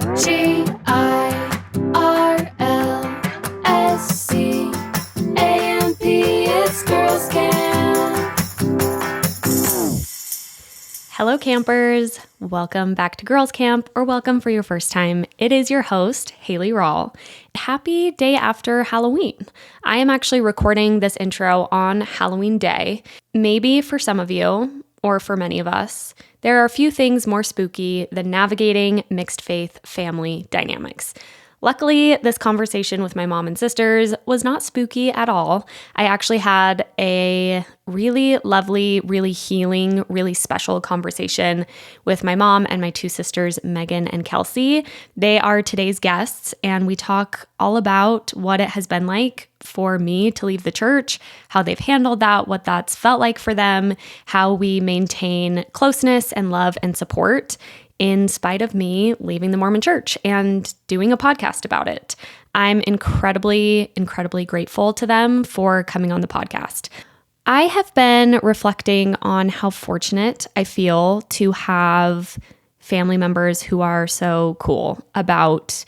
it's Girlscamp. Hello, campers. Welcome back to Girlscamp, or welcome for your first time. It is your host, Haley Rawl. Happy day after Halloween. I am actually recording this intro on Halloween day. Maybe for some of you, or for many of us, there are a few things more spooky than navigating mixed faith family dynamics. Luckily, this conversation with my mom and sisters was not spooky at all. I actually had a really lovely, really healing, really special conversation with my mom and my two sisters, Megan and Kelsey. They are today's guests, and we talk all about what it has been like for me to leave the church, how they've handled that, what that's felt like for them, how we maintain closeness and love and support in spite of me leaving the Mormon church and doing a podcast about it. I'm incredibly, incredibly grateful to them for coming on the podcast. I have been reflecting on how fortunate I feel to have family members who are so cool about,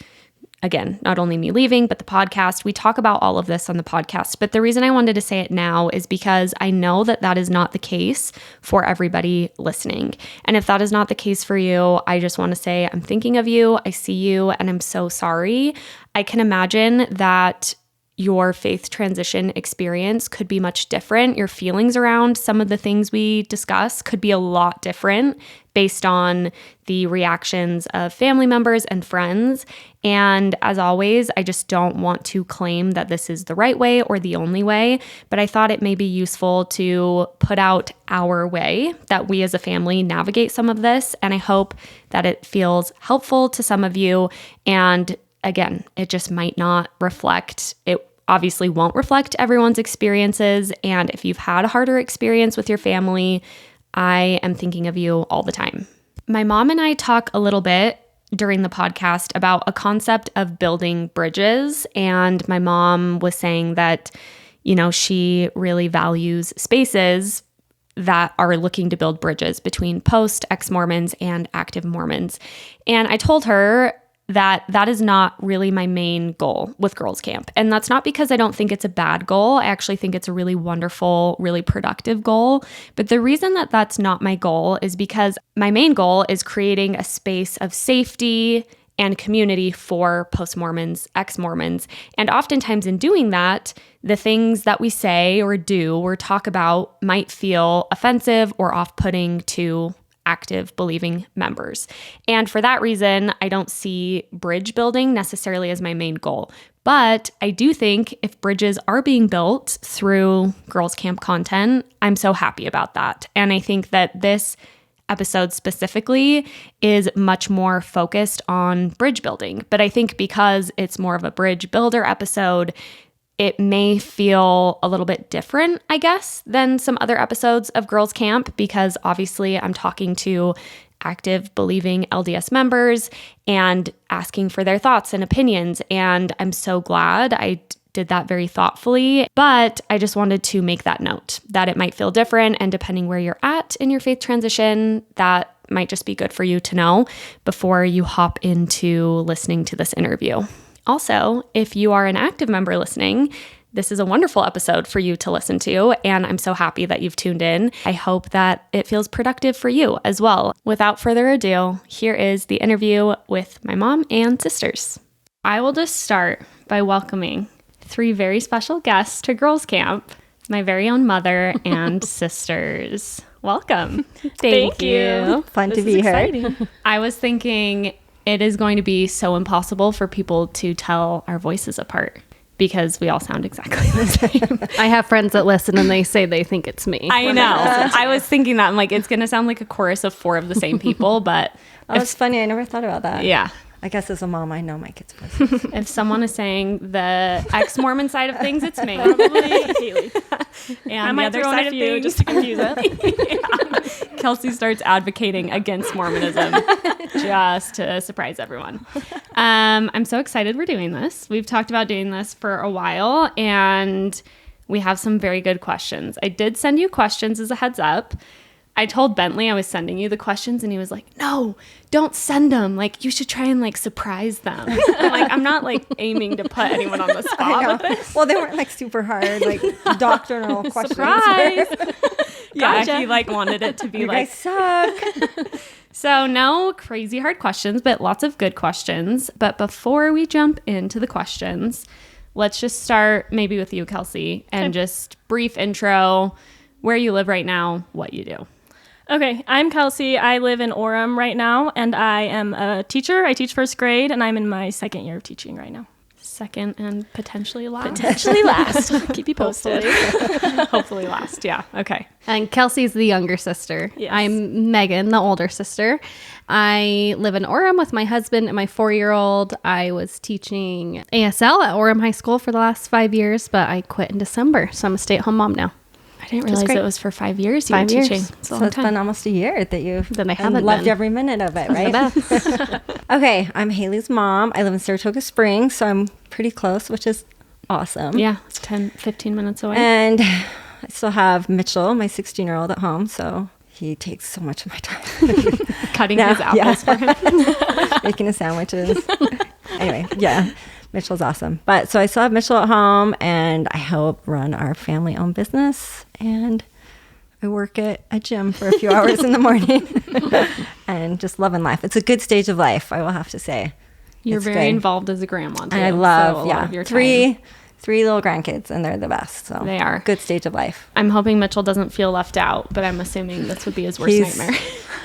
again, not only me leaving, but the podcast. We talk about all of this on the podcast, but the reason I wanted to say it now is because I know that that is not the case for everybody listening. And if that is not the case for you, I just want to say I'm thinking of you, I see you, and I'm so sorry. I can imagine that your faith transition experience could be much different. Your feelings around some of the things we discuss could be a lot different based on the reactions of family members and friends. And as always, I just don't want to claim that this is the right way or the only way, but I thought it may be useful to put out our way that we as a family navigate some of this. And I hope that it feels helpful to some of you. And again, it just might not reflect, it obviously won't reflect everyone's experiences. And if you've had a harder experience with your family, I am thinking of you all the time. My mom and I talk a little bit during the podcast about a concept of building bridges. And my mom was saying that, she really values spaces that are looking to build bridges between post-Ex-Mormons and active Mormons. And I told her that is not really my main goal with Girlscamp. And that's not because I don't think it's a bad goal. I actually think it's a really wonderful, really productive goal. But the reason that that's not my goal is because my main goal is creating a space of safety and community for post-Mormons, ex-Mormons. And oftentimes in doing that, the things that we say or do or talk about might feel offensive or off-putting to active believing members. And for that reason, I don't see bridge building necessarily as my main goal. But I do think if bridges are being built through Girlscamp content, I'm so happy about that. And I think that this episode specifically is much more focused on bridge building. But I think because it's more of a bridge builder episode, it may feel a little bit different, I guess, than some other episodes of Girlscamp, because obviously I'm talking to active believing LDS members and asking for their thoughts and opinions. And I'm so glad I did that very thoughtfully. But I just wanted to make that note that it might feel different. And depending where you're at in your faith transition, that might just be good for you to know before you hop into listening to this interview. Also, if you are an active member listening, this is a wonderful episode for you to listen to, and I'm so happy that you've tuned in. I hope that it feels productive for you as well. Without further ado, here is the interview with my mom and sisters. I will just start by welcoming three very special guests to Girlscamp, my very own mother and sisters. Welcome. Thank you. Fun to be here. I was thinking it is going to be so impossible for people to tell our voices apart because we all sound exactly the same. I have friends that listen and they say they think it's me. I know. I was thinking that. I'm like, it's going to sound like a chorus of four of the same people, but... That's funny. I never thought about that. Yeah. I guess as a mom, I know my kids' voices. If someone is saying the ex-Mormon side of things, it's me. Probably Haley. And I might the other throw in side a of few things, just to confuse it. Yeah. Kelsey starts advocating against Mormonism just to surprise everyone. I'm so excited we're doing this. We've talked about doing this for a while, and we have some very good questions. I did send you questions as a heads up. I told Bentley I was sending you the questions, and he was like, no, don't send them. Like, you should try and like surprise them. I'm like, I'm not like aiming to put anyone on the spot with this. Well, they weren't like super hard, like doctrinal questions. Surprise. Yeah, Gotcha. he like wanted it to be You like, guys suck. so no crazy hard questions, but lots of good questions. But before we jump into the questions, let's just start maybe with you, Kelsey, and just brief intro, where you live right now, what you do. Okay, I'm Kelsey. I live in Orem right now, and I am a teacher. I teach first grade, and I'm in my second year of teaching right now. Second and potentially last. Potentially last. Keep you posted. Hopefully last, yeah. Okay. And Kelsey's the younger sister. Yes. I'm Megan, the older sister. I live in Orem with my husband and my 4-year-old. I was teaching ASL at Orem High School for the last 5 years, but I quit in December, so I'm a stay-at-home mom now. I didn't realize it was for 5 years you were 5 years. teaching. It's a So long it's time. been almost a year that you've Then I haven't loved been. every minute of it, right? Okay, I'm Haley's mom. I live in Saratoga Springs, so I'm pretty close, which is awesome. Yeah, it's 10, 15 minutes away. And I still have Mitchell, my 16-year-old, at home, so he takes so much of my time. Cutting No, his apples for him. Making his sandwiches. Anyway, yeah, Mitchell's awesome. But so I still have Mitchell at home, and I help run our family-owned business, and I work at a gym for a few hours in the morning, and just loving life. It's a good stage of life, I will have to say. You're It's very good. involved as a grandma, too. And I so a love, lot of your time. three little grandkids, and they're the best. So They are. good stage of life. I'm hoping Mitchell doesn't feel left out, but I'm assuming this would be his worst He's nightmare.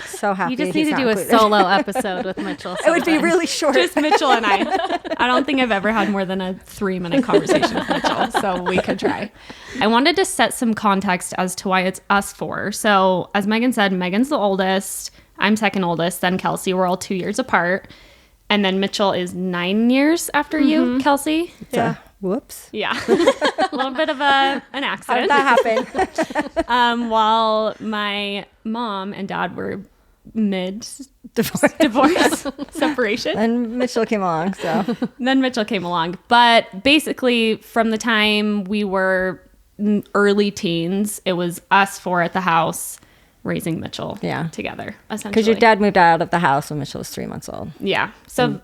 So happy. You just he's need to not do a included. solo episode with Mitchell. It would be sometime. really short. Just Mitchell and I don't think I've ever had more than a 3-minute conversation with Mitchell, so we could try. I wanted to set some context as to why it's us four. So as Megan said, Megan's the oldest. I'm second oldest. Then Kelsey. We're all 2 years apart. And then Mitchell is 9 years after you, Kelsey. Yeah. Whoops. Yeah. A little bit of an How did accident. that happen? While my mom and dad were mid Divorce. separation. And Mitchell came along, so Then Mitchell came along. But basically, from the time we were early teens, it was us four at the house raising Mitchell together, essentially. because your dad moved out of the house when Mitchell was 3 months old. Yeah. So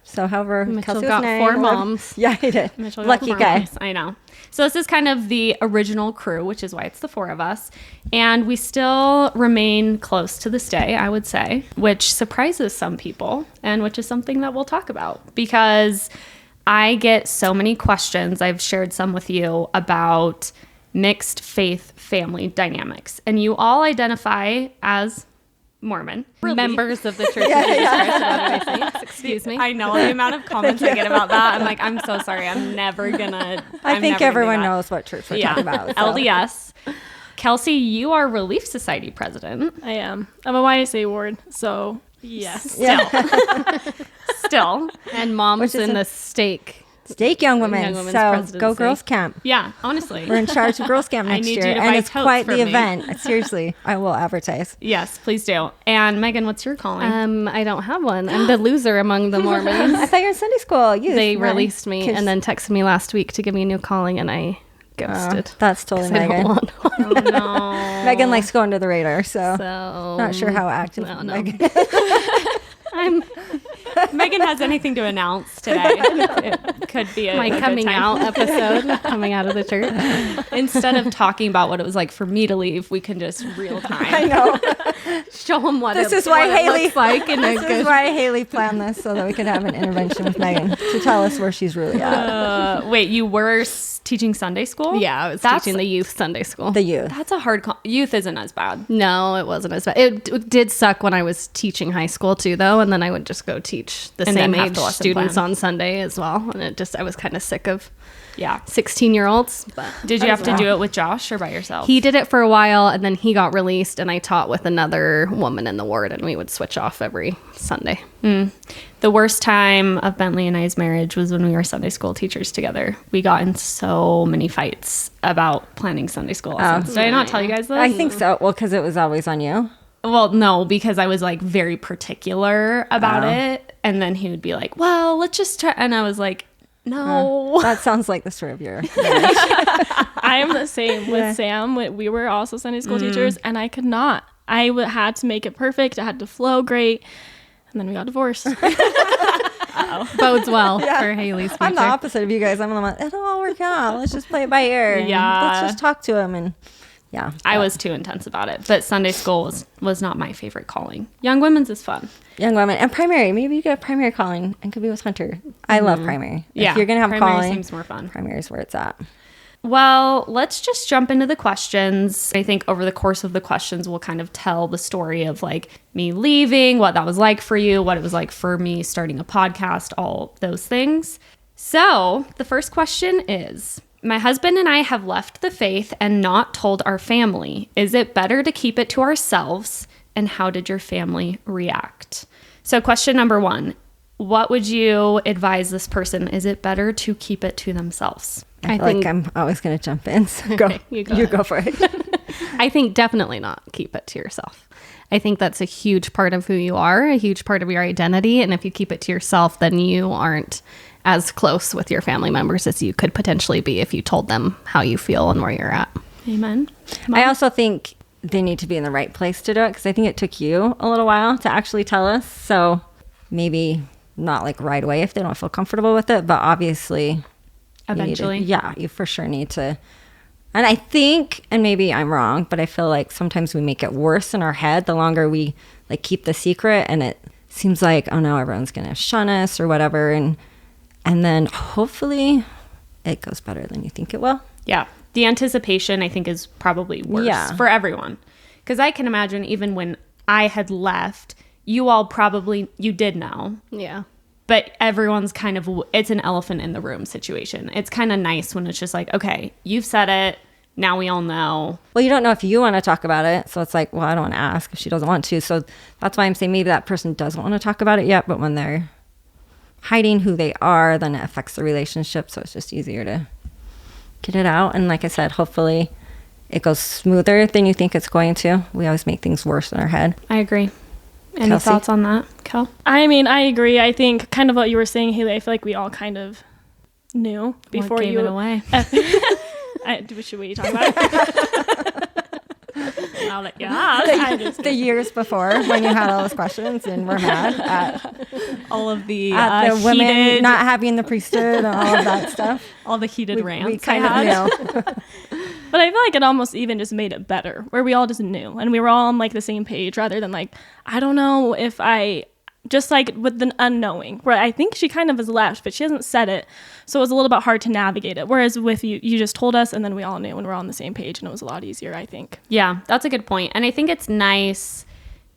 So however, Mitchell Kelsey was got 9, 4 moms. Yeah, he did. Mitchell got Lucky four guy. moms. I know. So this is kind of the original crew, which is why it's the four of us. And we still remain close to this day, I would say, which surprises some people and which is something that we'll talk about because I get so many questions. I've shared some with you about mixed faith family dynamics. And you all identify as Mormon. Members of the Church of Jesus Christ of Latter-day Saints. Excuse me. I know the amount of comments I get about that. I'm like, I'm so sorry. I'm never gonna. I think everyone knows. knows what church we're talking about. so. LDS. Kelsey, you are Relief Society president. I am. I'm a YSA ward, so yes. Still. And mom's Which is in a- the stake. Steak Young Women. Young Women's So presidency. go Girlscamp. Yeah, honestly. We're in charge of Girlscamp next need year, you to and buy it's totes quite for the me. event. Seriously, I will advertise. Yes, please do. And Megan, what's your calling? I don't have one. I'm the loser among the Mormons. I thought you were in Sunday school. You They released me Kids- and then texted me last week to give me a new calling, and I ghosted. That's totally 'Cause I don't Megan. want one. Oh, no. Megan likes going to the radar, so, So not sure how active. no, no. Megan. I'm Megan has anything to announce today. It could be a my good coming time. out episode, coming out of the church. Instead of talking about what it was like for me to leave, we can just real time. I know. Show them what This it, is why what it Haley. looks like in a This is good. why Haley planned this so that we could have an intervention with Megan to tell us where she's really at. Wait, you were teaching Sunday school? Yeah, I was That's- teaching the youth Sunday school. The youth. That's a hard youth isn't as bad. No, it wasn't as bad. It did suck when I was teaching high school too, though, and then I would just go teach the And then same have age to lesson students plan. on Sunday as well. And I was kind of sick of Yeah. 16-year-olds. But Did you have to do it with Josh or by yourself? he did it for a while, and then he got released, and I taught with another woman in the ward, and we would switch off every Sunday. The worst time of Bentley and I's marriage was when we were Sunday school teachers together. We got in so many fights about planning Sunday school lessons. Did I not tell you guys this? I think so. Well, because it was always on you. Well, no, because I was like very particular about it. And then he would be like, well, let's just try. And I was like, No. That sounds like the story of your marriage. I am the same with Sam. We were also Sunday school teachers, and I could not. I had to make it perfect. It had to flow great. And then we got divorced. Bodes well for Haley's future. I'm the opposite of you guys. I'm the one, it'll all work out. Let's just play it by ear. And let's just talk to him. And yeah. I was too intense about it. But Sunday school was not my favorite calling. Young women's is fun. Young women. And primary. Maybe you get a primary calling and could be with Hunter. I love primary. If you're going to have primary calling, seems more fun. primary is where it's at. Well, let's just jump into the questions. I think over the course of the questions, we'll kind of tell the story of like me leaving, what that was like for you, what it was like for me starting a podcast, all those things. So the first question is, my husband and I have left the faith and not told our family. Is it better to keep it to ourselves? And how did your family react? So question number 1, what would you advise this person? Is it better to keep it to themselves? I feel like I'm always going to jump in. So go. You go for it. I think definitely not keep it to yourself. I think that's a huge part of who you are, a huge part of your identity. And if you keep it to yourself, then you aren't as close with your family members as you could potentially be if you told them how you feel and where you're at. Amen. I also think they need to be in the right place to do it, because I think it took you a little while to actually tell us. So maybe not like right away if they don't feel comfortable with it, but obviously Eventually. you for sure need to. And I think, and maybe I'm wrong, but I feel like sometimes we make it worse in our head the longer we like keep the secret, and it seems like, oh no, everyone's going to shun us or whatever. And then hopefully it goes better than you think it will. Yeah. The anticipation, I think, is probably worse for everyone. Because I can imagine even when I had left, you all probably, you did know. Yeah. But everyone's kind of, it's an elephant in the room situation. It's kind of nice when it's just like, okay, you've said it. Now we all know. Well, you don't know if you want to talk about it. So it's like, well, I don't want to ask if she doesn't want to. So that's why I'm saying maybe that person doesn't want to talk about it yet. But when they're hiding who they are, then it affects the relationship. So it's just easier to get it out. And like I said, hopefully it goes smoother than you think it's going to. We always make things worse in our head. I agree. Any Kelsey? thoughts on that, Kel? I mean, I agree. I think kind of what you were saying, Haley, I feel like we all kind of knew before What gave you it away. Should we talk about it? Now that you asked, The years before when you had all those questions and were mad at All of the, the women not having the priesthood and all of that stuff. all the heated rants We kind I had. of knew. but I feel like it almost even just made it better, where we all just knew and we were all on like the same page, rather than like, I don't know if I, just like with the unknowing, where I think she kind of has left, but she hasn't said it. So it was a little bit hard to navigate it. Whereas with you just told us, and then we all knew and we're all on the same page, and it was a lot easier, I think. Yeah, that's a good point. And I think it's nice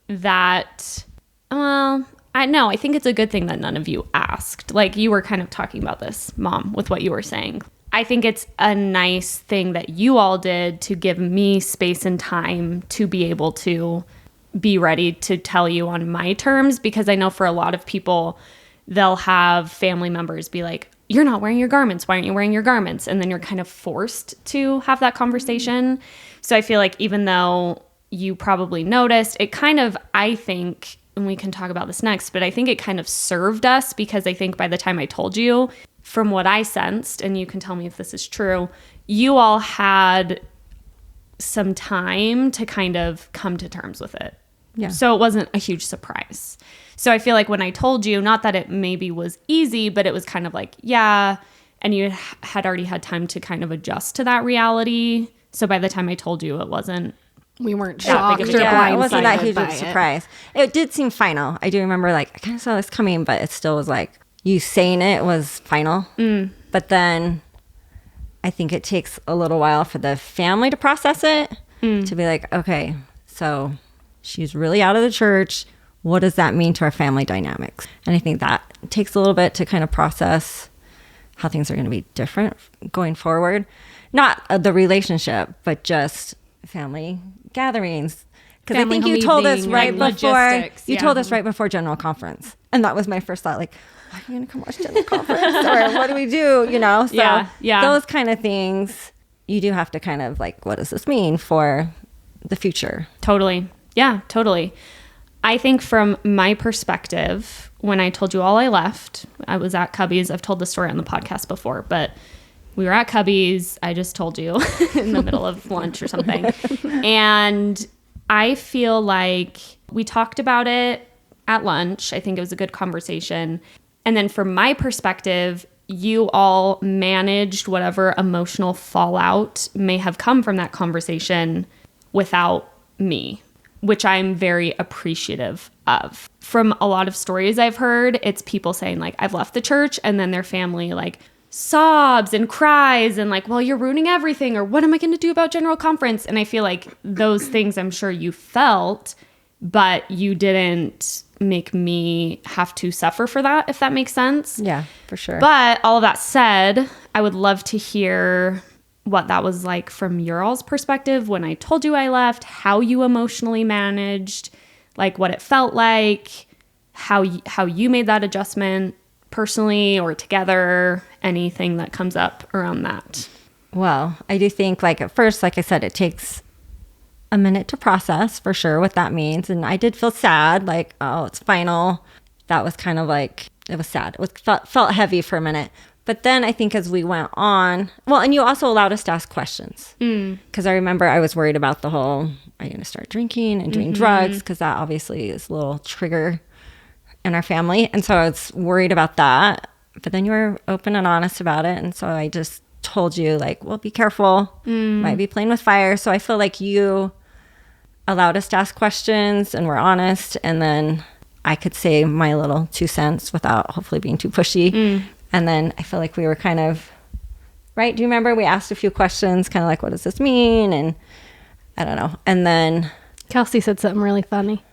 that, I think it's a good thing that none of you asked. Like you were kind of talking about this, Mom, with what you were saying. I think it's a nice thing that you all did to give me space and time to be able to be ready to tell you on my terms, because I know for a lot of people, they'll have family members be like, you're not wearing your garments. Why aren't you wearing your garments? And then you're kind of forced to have that conversation. So I feel like even though you probably noticed, it kind of, I think, and we can talk about this next, but I think it kind of served us, because I think by the time I told you, from what I sensed, and you can tell me if this is true, you all had some time to kind of come to terms with it. Yeah. So it wasn't a huge surprise. So I feel like when I told you, not that it maybe was easy, but it was kind of like, yeah, and you had already had time to kind of adjust to that reality. So by the time I told you, it wasn't. We weren't That shocked big or of a deal. Yeah, it wasn't that blindsided huge of by a it. surprise. It did seem final. I do remember, like, I kind of saw this coming, but it still was like, you saying it was final. But then I think it takes a little while for the family to process it, to be like, okay, so she's really out of the church. What does that mean to our family dynamics? And I think that takes a little bit to kind of process how things are going to be different going forward. Not the relationship, but just family gatherings. Because I Family think you home told us evening, right like before, logistics, you yeah. told us right before General Conference. And that was my first thought, like, are you going to come watch General Conference? Or what do we do? You know? So Yeah. those kind of things, you do have to kind of like, what does this mean for the future? Totally. Yeah, totally. I think from my perspective, when I told you all I left, I was at Cubby's. I've told the story on the podcast before, but we were at Cubby's. I just told you in the middle of lunch or something. And I feel like we talked about it at lunch. I think it was a good conversation. And then from my perspective, you all managed whatever emotional fallout may have come from that conversation without me, which I'm very appreciative of. From a lot of stories I've heard, it's people saying like, I've left the church, and then their family like sobs and cries and like, well, you're ruining everything, or what am I going to do about General Conference? And I feel like those things I'm sure you felt, but you didn't make me have to suffer for that, if that makes sense. Yeah, for sure. But all of that said, I would love to hear what that was like from your all's perspective when I told you I left, how you emotionally managed, like what it felt like, how you made that adjustment personally or together, anything that comes up around that. Well, I do think like at first, like I said, it takes a minute to process for sure what that means. And I did feel sad, like, oh, it's final. That was kind of like, it was sad. It was felt heavy for a minute. But then I think as we went on, well, and you also allowed us to ask questions. Because I remember I was worried about the whole, are you going to start drinking and doing drugs? Because that obviously is a little trigger in our family. And so I was worried about that. But then you were open and honest about it. And so I just told you like, well, be careful. Might be playing with fire. So I feel like you allowed us to ask questions and we're honest, and then I could say my little 2 cents without hopefully being too pushy. And then I feel like we were kind of right. Do you remember we asked a few questions, kind of like, what does this mean? And I don't know. And then Kelsey said something really funny.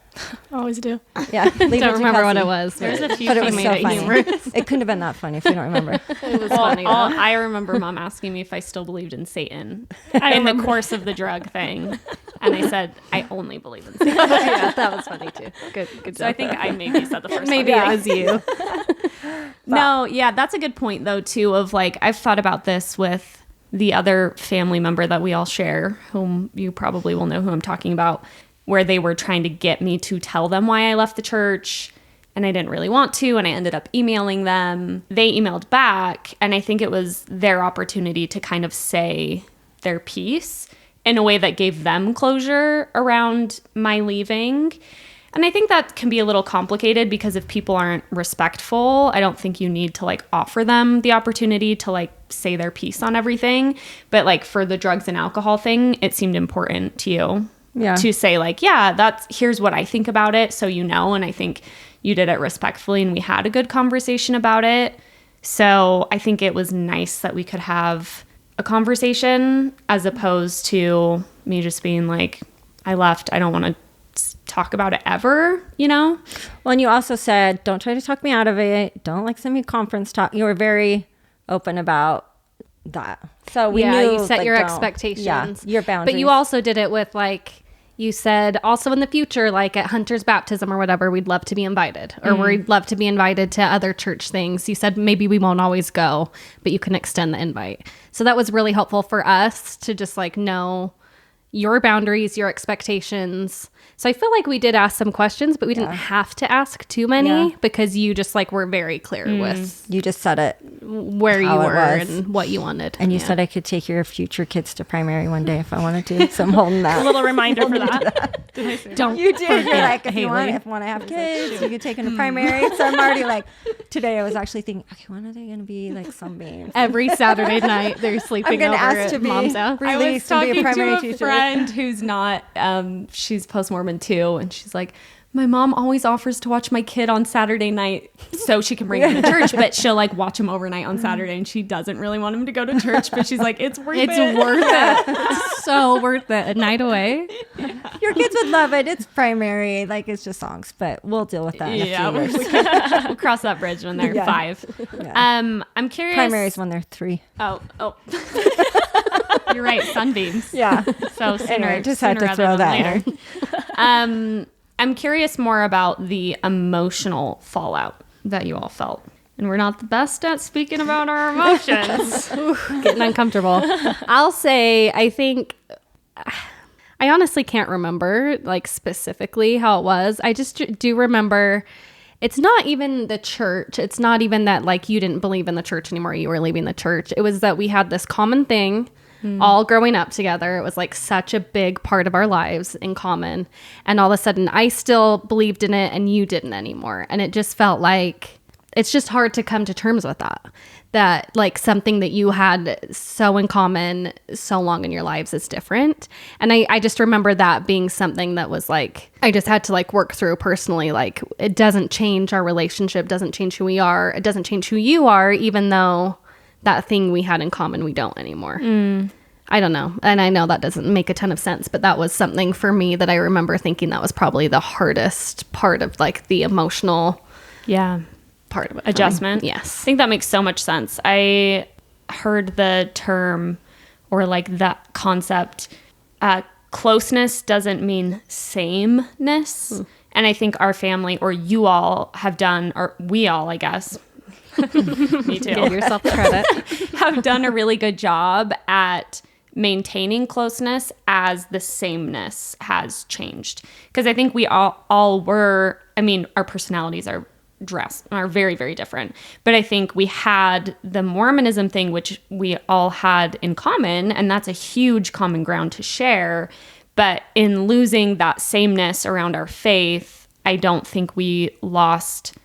Always do. yeah, Don't remember what it was. There's a few but it was things so made it funny. humorous. It couldn't have been that funny if you don't remember. It was funny. Well, though. I remember Mom asking me if I still believed in Satan in the course of the drug thing. And I said, I only believe in Satan. Yeah, that was funny too. Good job. So I think I maybe said the first maybe one. it was you. No, yeah, that's a good point though too, of like, I've thought about this with the other family member that we all share, whom you probably will know who I'm talking about, where they were trying to get me to tell them why I left the church, and I didn't really want to, and I ended up emailing them. They emailed back, and I think it was their opportunity to kind of say their piece in a way that gave them closure around my leaving. And I think that can be a little complicated because if people aren't respectful, I don't think you need to like offer them the opportunity to like say their piece on everything. But like for the drugs and alcohol thing, it seemed important to you. Yeah. To say like, yeah, here's what I think about it, so you know. And I think you did it respectfully, and we had a good conversation about it. So I think it was nice that we could have a conversation as opposed to me just being like, I left, I don't want to talk about it ever, you know? Well, and you also said, don't try to talk me out of it. Don't like send me conference talk. You were very open about that. So we knew you set like, your don't- expectations. Yeah, your boundaries. But you also did it with like, you said also in the future, like at Hunter's baptism or whatever, we'd love to be invited, or we'd love to be invited to other church things. You said maybe we won't always go, but you can extend the invite. So that was really helpful for us to just like know your boundaries, your expectations. So I feel like we did ask some questions, but we didn't have to ask too many Yeah. because you just like were very clear with You just said it. where you How it were was. and what you wanted. And you said I could take your future kids to primary one day if I wanted to. So I'm holding A that. little reminder for that. Don't You did. You're like, if you Haley. want to have kids, you could take them to primary. So I'm already like, today I was actually thinking, okay, when are they going to be like sunbeams? Every Saturday night they're sleeping gonna over ask at to be mom's house. I was released and be a talking primary to a teacher. friend who's not, she's post-Mormon too, and she's like, my mom always offers to watch my kid on Saturday night so she can bring him to church, but she'll like watch him overnight on Saturday, and she doesn't really want him to go to church, but she's like, it's worth it. It's worth it. It's so worth it. A night away. Your kids would love it. It's primary. Like, it's just songs, but we'll deal with that in Yeah, a few years. we'll cross that bridge when they're Yeah. 5. Yeah. I'm curious. Primary is when they're 3. Oh. You're right, sunbeams. Yeah. So sooner, Anyway, just had sooner to throw rather that than later. I'm curious more about the emotional fallout that you all felt. And we're not the best at speaking about our emotions. Getting uncomfortable. I'll say, I think I honestly can't remember like specifically how it was. I just do remember it's not even the church. It's not even that like you didn't believe in the church anymore. You were leaving the church. It was that we had this common thing all growing up together. It was like such a big part of our lives in common. And all of a sudden I still believed in it and you didn't anymore. And it just felt like it's just hard to come to terms with that like something that you had so in common so long in your lives is different. And I just remember that being something that was like, I just had to like work through personally. Like it doesn't change our relationship, doesn't change who we are. It doesn't change who you are, even though that thing we had in common, we don't anymore. I don't know. And I know that doesn't make a ton of sense, but that was something for me that I remember thinking that was probably the hardest part of like the emotional part of it. Adjustment. Yes. I think that makes so much sense. I heard the term or like that concept, closeness doesn't mean sameness. And I think our family or you all have done, or we all, I guess, me too. Give yourself credit. Have done a really good job at maintaining closeness as the sameness has changed. Because I think we all were, I mean, our personalities are very, very different. But I think we had the Mormonism thing, which we all had in common, and that's a huge common ground to share. But in losing that sameness around our faith, I don't think we lost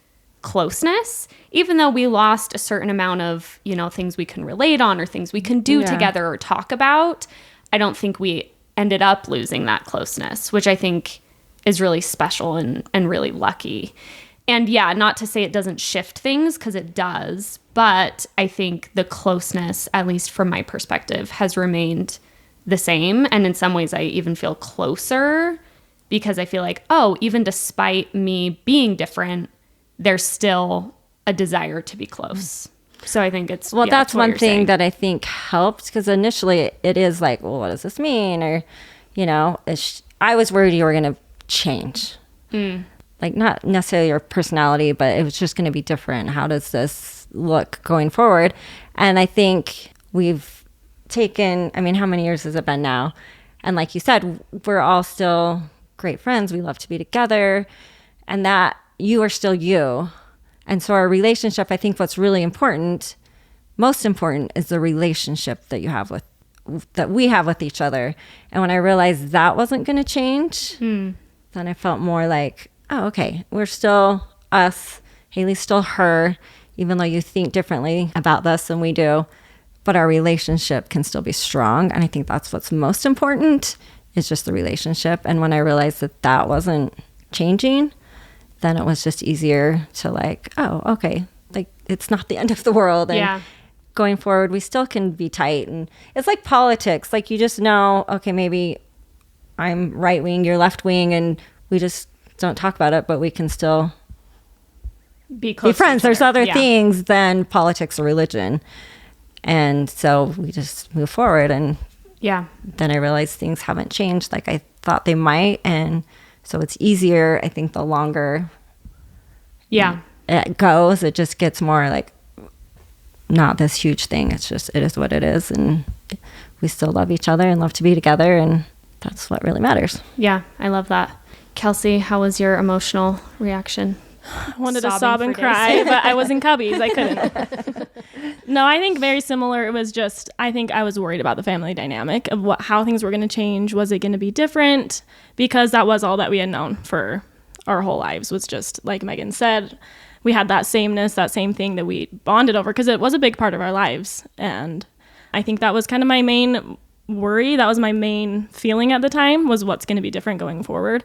closeness, even though we lost a certain amount of, things we can relate on or things we can do together or talk about. I don't think we ended up losing that closeness, which I think is really special and really lucky. And yeah, not to say it doesn't shift things, because it does, but I think the closeness, at least from my perspective, has remained the same. And in some ways I even feel closer because I feel like, even despite me being different, there's still a desire to be close. So I think it's... Well, that's one thing that I think helped, because initially it is like, well, what does this mean? Or, I was worried you were going to change. Like not necessarily your personality, but it was just going to be different. How does this look going forward? And I think we've taken, how many years has it been now? And like you said, we're all still great friends. We love to be together, and that you are still you. And so our relationship, I think what's really important, most important, is the relationship that we have with each other. And when I realized that wasn't going to change, then I felt more like, oh, okay, we're still us. Haley's still her, even though you think differently about us than we do. But our relationship can still be strong. And I think that's what's most important, is just the relationship. And when I realized that wasn't changing, then it was just easier to like, oh, okay, like it's not the end of the world. And going forward, we still can be tight. And it's like politics. Like you just know, okay, maybe I'm right wing, you're left wing, and we just don't talk about it, but we can still be friends. There's other things than politics or religion. And so we just move forward. And then I realized things haven't changed like I thought they might. And so it's easier, I think, the longer it goes. It just gets more like not this huge thing. It's just, it is what it is. And we still love each other and love to be together. And that's what really matters. Yeah, I love that. Kelsey, how was your emotional reaction? I wanted to sob and cry, but I was in cubbies. I couldn't. No, I think very similar. It was just, I think I was worried about the family dynamic of how things were going to change. Was it going to be different? Because that was all that we had known for our whole lives, was just, like Megan said, we had that sameness, that same thing that we bonded over, because it was a big part of our lives. And I think that was kind of my main worry. That was my main feeling at the time, was what's going to be different going forward.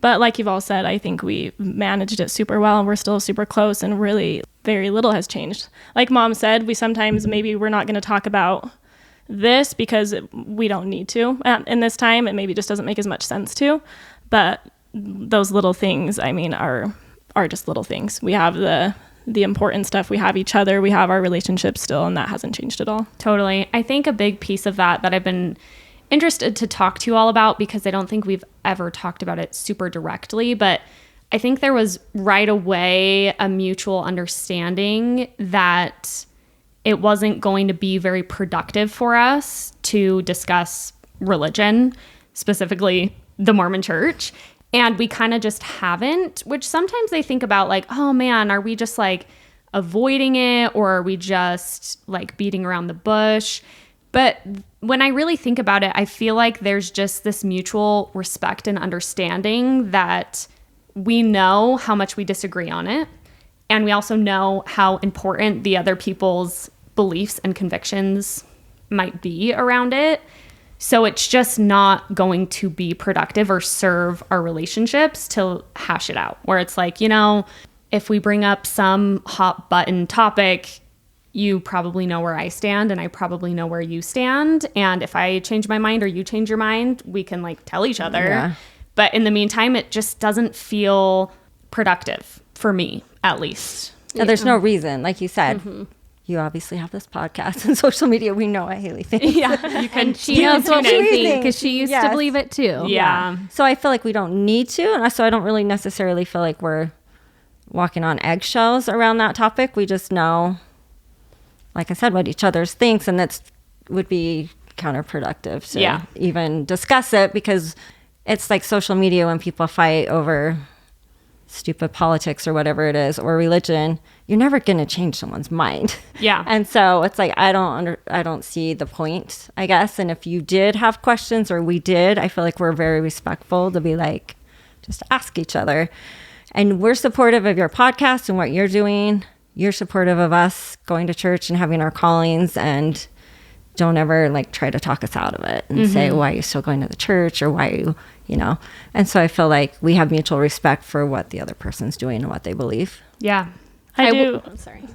But like you've all said, I think we managed it super well. We're still super close, and really very little has changed. Like Mom said, we sometimes maybe we're not going to talk about this because we don't need to. In this time, it maybe just doesn't make as much sense to. But those little things, are just little things. We have the important stuff. We have each other. We have our relationship still, and that hasn't changed at all. Totally. I think a big piece of that I've been interested to talk to you all about, because I don't think we've ever talked about it super directly, but I think there was right away a mutual understanding that it wasn't going to be very productive for us to discuss religion. specifically the Mormon church. And we kind of just haven't, which sometimes they think about like, oh man, are we just like avoiding it, or are we just like beating around the bush? But when I really think about it, I feel like there's just this mutual respect and understanding that we know how much we disagree on it. And we also know how important the other people's beliefs and convictions might be around it. So it's just not going to be productive or serve our relationships to hash it out, where it's like, you know, if we bring up some hot button topic, you probably know where I stand and I probably know where you stand. And if I change my mind or you change your mind, we can like tell each other. Yeah. But in the meantime, it just doesn't feel productive for me, at least. Yeah, there's no reason. Like you said, you obviously have this podcast and social media. We know what Haley thinks. Yeah, you can. She knows what we tune in. think because she used to Yes. believe it too. Yeah. So I feel like we don't need to. And so I don't really necessarily feel like we're walking on eggshells around that topic. We just know, like I said, what each other's thinks. And that's would be counterproductive to even discuss it, because it's like social media when people fight over stupid politics or whatever it is, or religion. You're never going to change someone's mind. Yeah. And so it's like, I don't see the point, I guess. And if you did have questions, or we did, I feel like we're very respectful to be like, just ask each other. And we're supportive of your podcast and what you're doing. You're supportive of us going to church and having our callings, and don't ever like try to talk us out of it and say, why are you still going to the church, or why are you know? And so I feel like we have mutual respect for what the other person's doing and what they believe. Yeah. I do.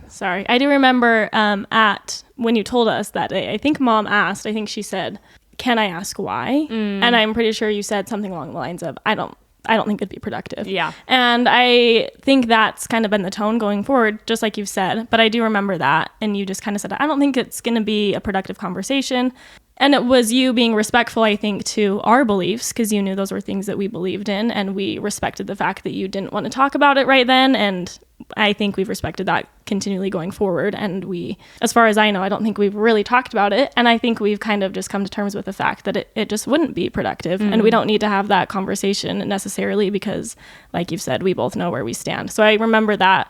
Sorry. I do remember at when you told us that day, I think Mom asked, I think she said, can I ask why? And I'm pretty sure you said something along the lines of, I don't think it'd be productive. Yeah. And I think that's kind of been the tone going forward, just like you've said. But I do remember that. And you just kind of said, I don't think it's going to be a productive conversation. And it was you being respectful, I think, to our beliefs, because you knew those were things that we believed in. And we respected the fact that you didn't want to talk about it right then. And I think we've respected that continually going forward. And we, as far as I know, I don't think we've really talked about it. And I think we've kind of just come to terms with the fact that it just wouldn't be productive. And we don't need to have that conversation necessarily, because, like you've said, we both know where we stand. So I remember that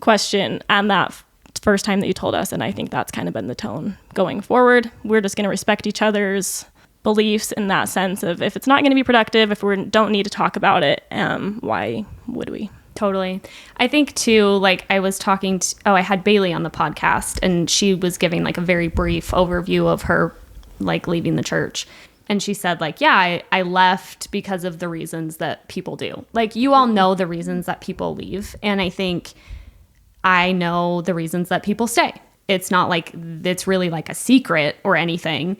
question and that first time that you told us, and I think that's kind of been the tone going forward. We're just going to respect each other's beliefs in that sense of, if it's not going to be productive, if we don't need to talk about it, why would we? Totally. I think too, like I was talking to, I had Bailey on the podcast, and she was giving like a very brief overview of her like leaving the church. And she said like, yeah, I left because of the reasons that people do. Like, you all know the reasons that people leave. And I think I know the reasons that people stay. It's not like it's really like a secret or anything.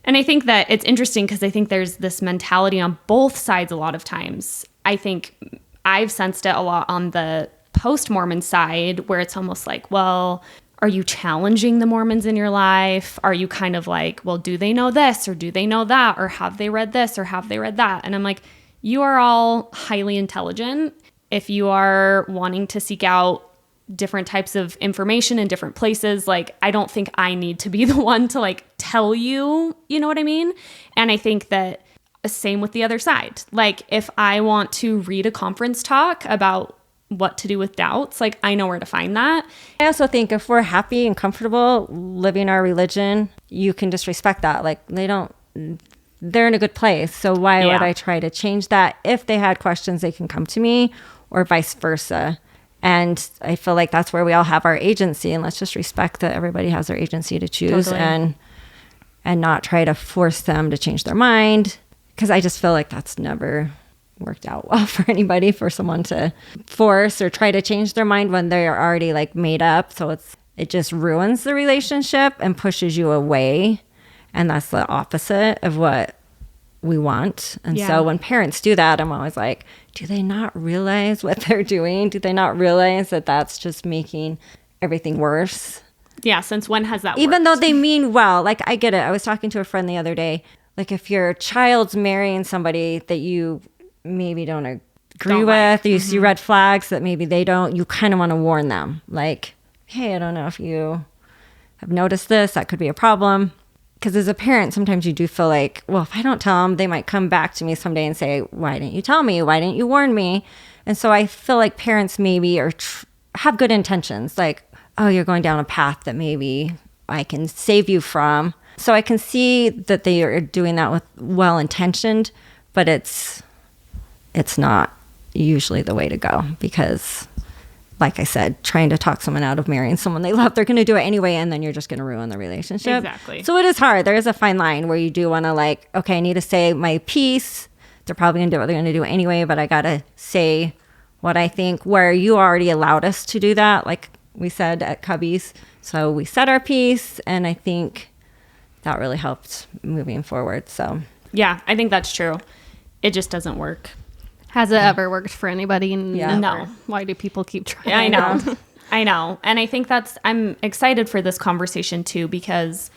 And I think that it's interesting because I think there's this mentality on both sides a lot of times. I think I've sensed it a lot on the post-Mormon side, where it's almost like, well, are you challenging the Mormons in your life? Are you kind of like, well, do they know this or do they know that? Or have they read this or have they read that? And I'm like, you are all highly intelligent. If you are wanting to seek out different types of information in different places, like, I don't think I need to be the one to like tell you, you know what I mean? And I think that same with the other side. Like, if I want to read a conference talk about what to do with doubts, like, I know where to find that. I also think if we're happy and comfortable living our religion, you can just respect that. Like, they're in a good place. So why would I try to change that? If they had questions, they can come to me, or vice versa. And I feel like that's where we all have our agency, and let's just respect that everybody has their agency to choose. Totally. and not try to force them to change their mind. Because I just feel like that's never worked out well for anybody, for someone to force or try to change their mind when they're already like made up. So it just ruins the relationship and pushes you away. And that's the opposite of what we want. And so when parents do that, I'm always like, do they not realize what they're doing? Do they not realize that that's just making everything worse? Yeah, since when has that Even worked? though they mean well. Like, I get it. I was talking to a friend the other day. Like, if your child's marrying somebody that you maybe don't agree with, you see red flags that maybe they don't, you kind of want to warn them. Like, hey, I don't know if you have noticed this. That could be a problem. because as a parent, sometimes you do feel like, well, if I don't tell them, they might come back to me someday and say, why didn't you tell me? Why didn't you warn me? And so I feel like parents maybe have good intentions, like, oh, you're going down a path that maybe I can save you from. So I can see that they are doing that with well-intentioned, but it's not usually the way to go, because like I said, trying to talk someone out of marrying someone they love, they're going to do it anyway, and then you're just going to ruin the relationship. Exactly. So it is hard. There is a fine line where you do want to, like, okay, I need to say my piece. They're probably going to do what they're going to do anyway, but I got to say what I think, where you already allowed us to do that, like we said at Cubby's. So we said our piece, and I think that really helped moving forward. So Yeah, I think that's true. It just doesn't work. Has it ever worked for anybody? Yeah. No. Why do people keep trying? I know. I know. And I think I'm excited for this conversation too, because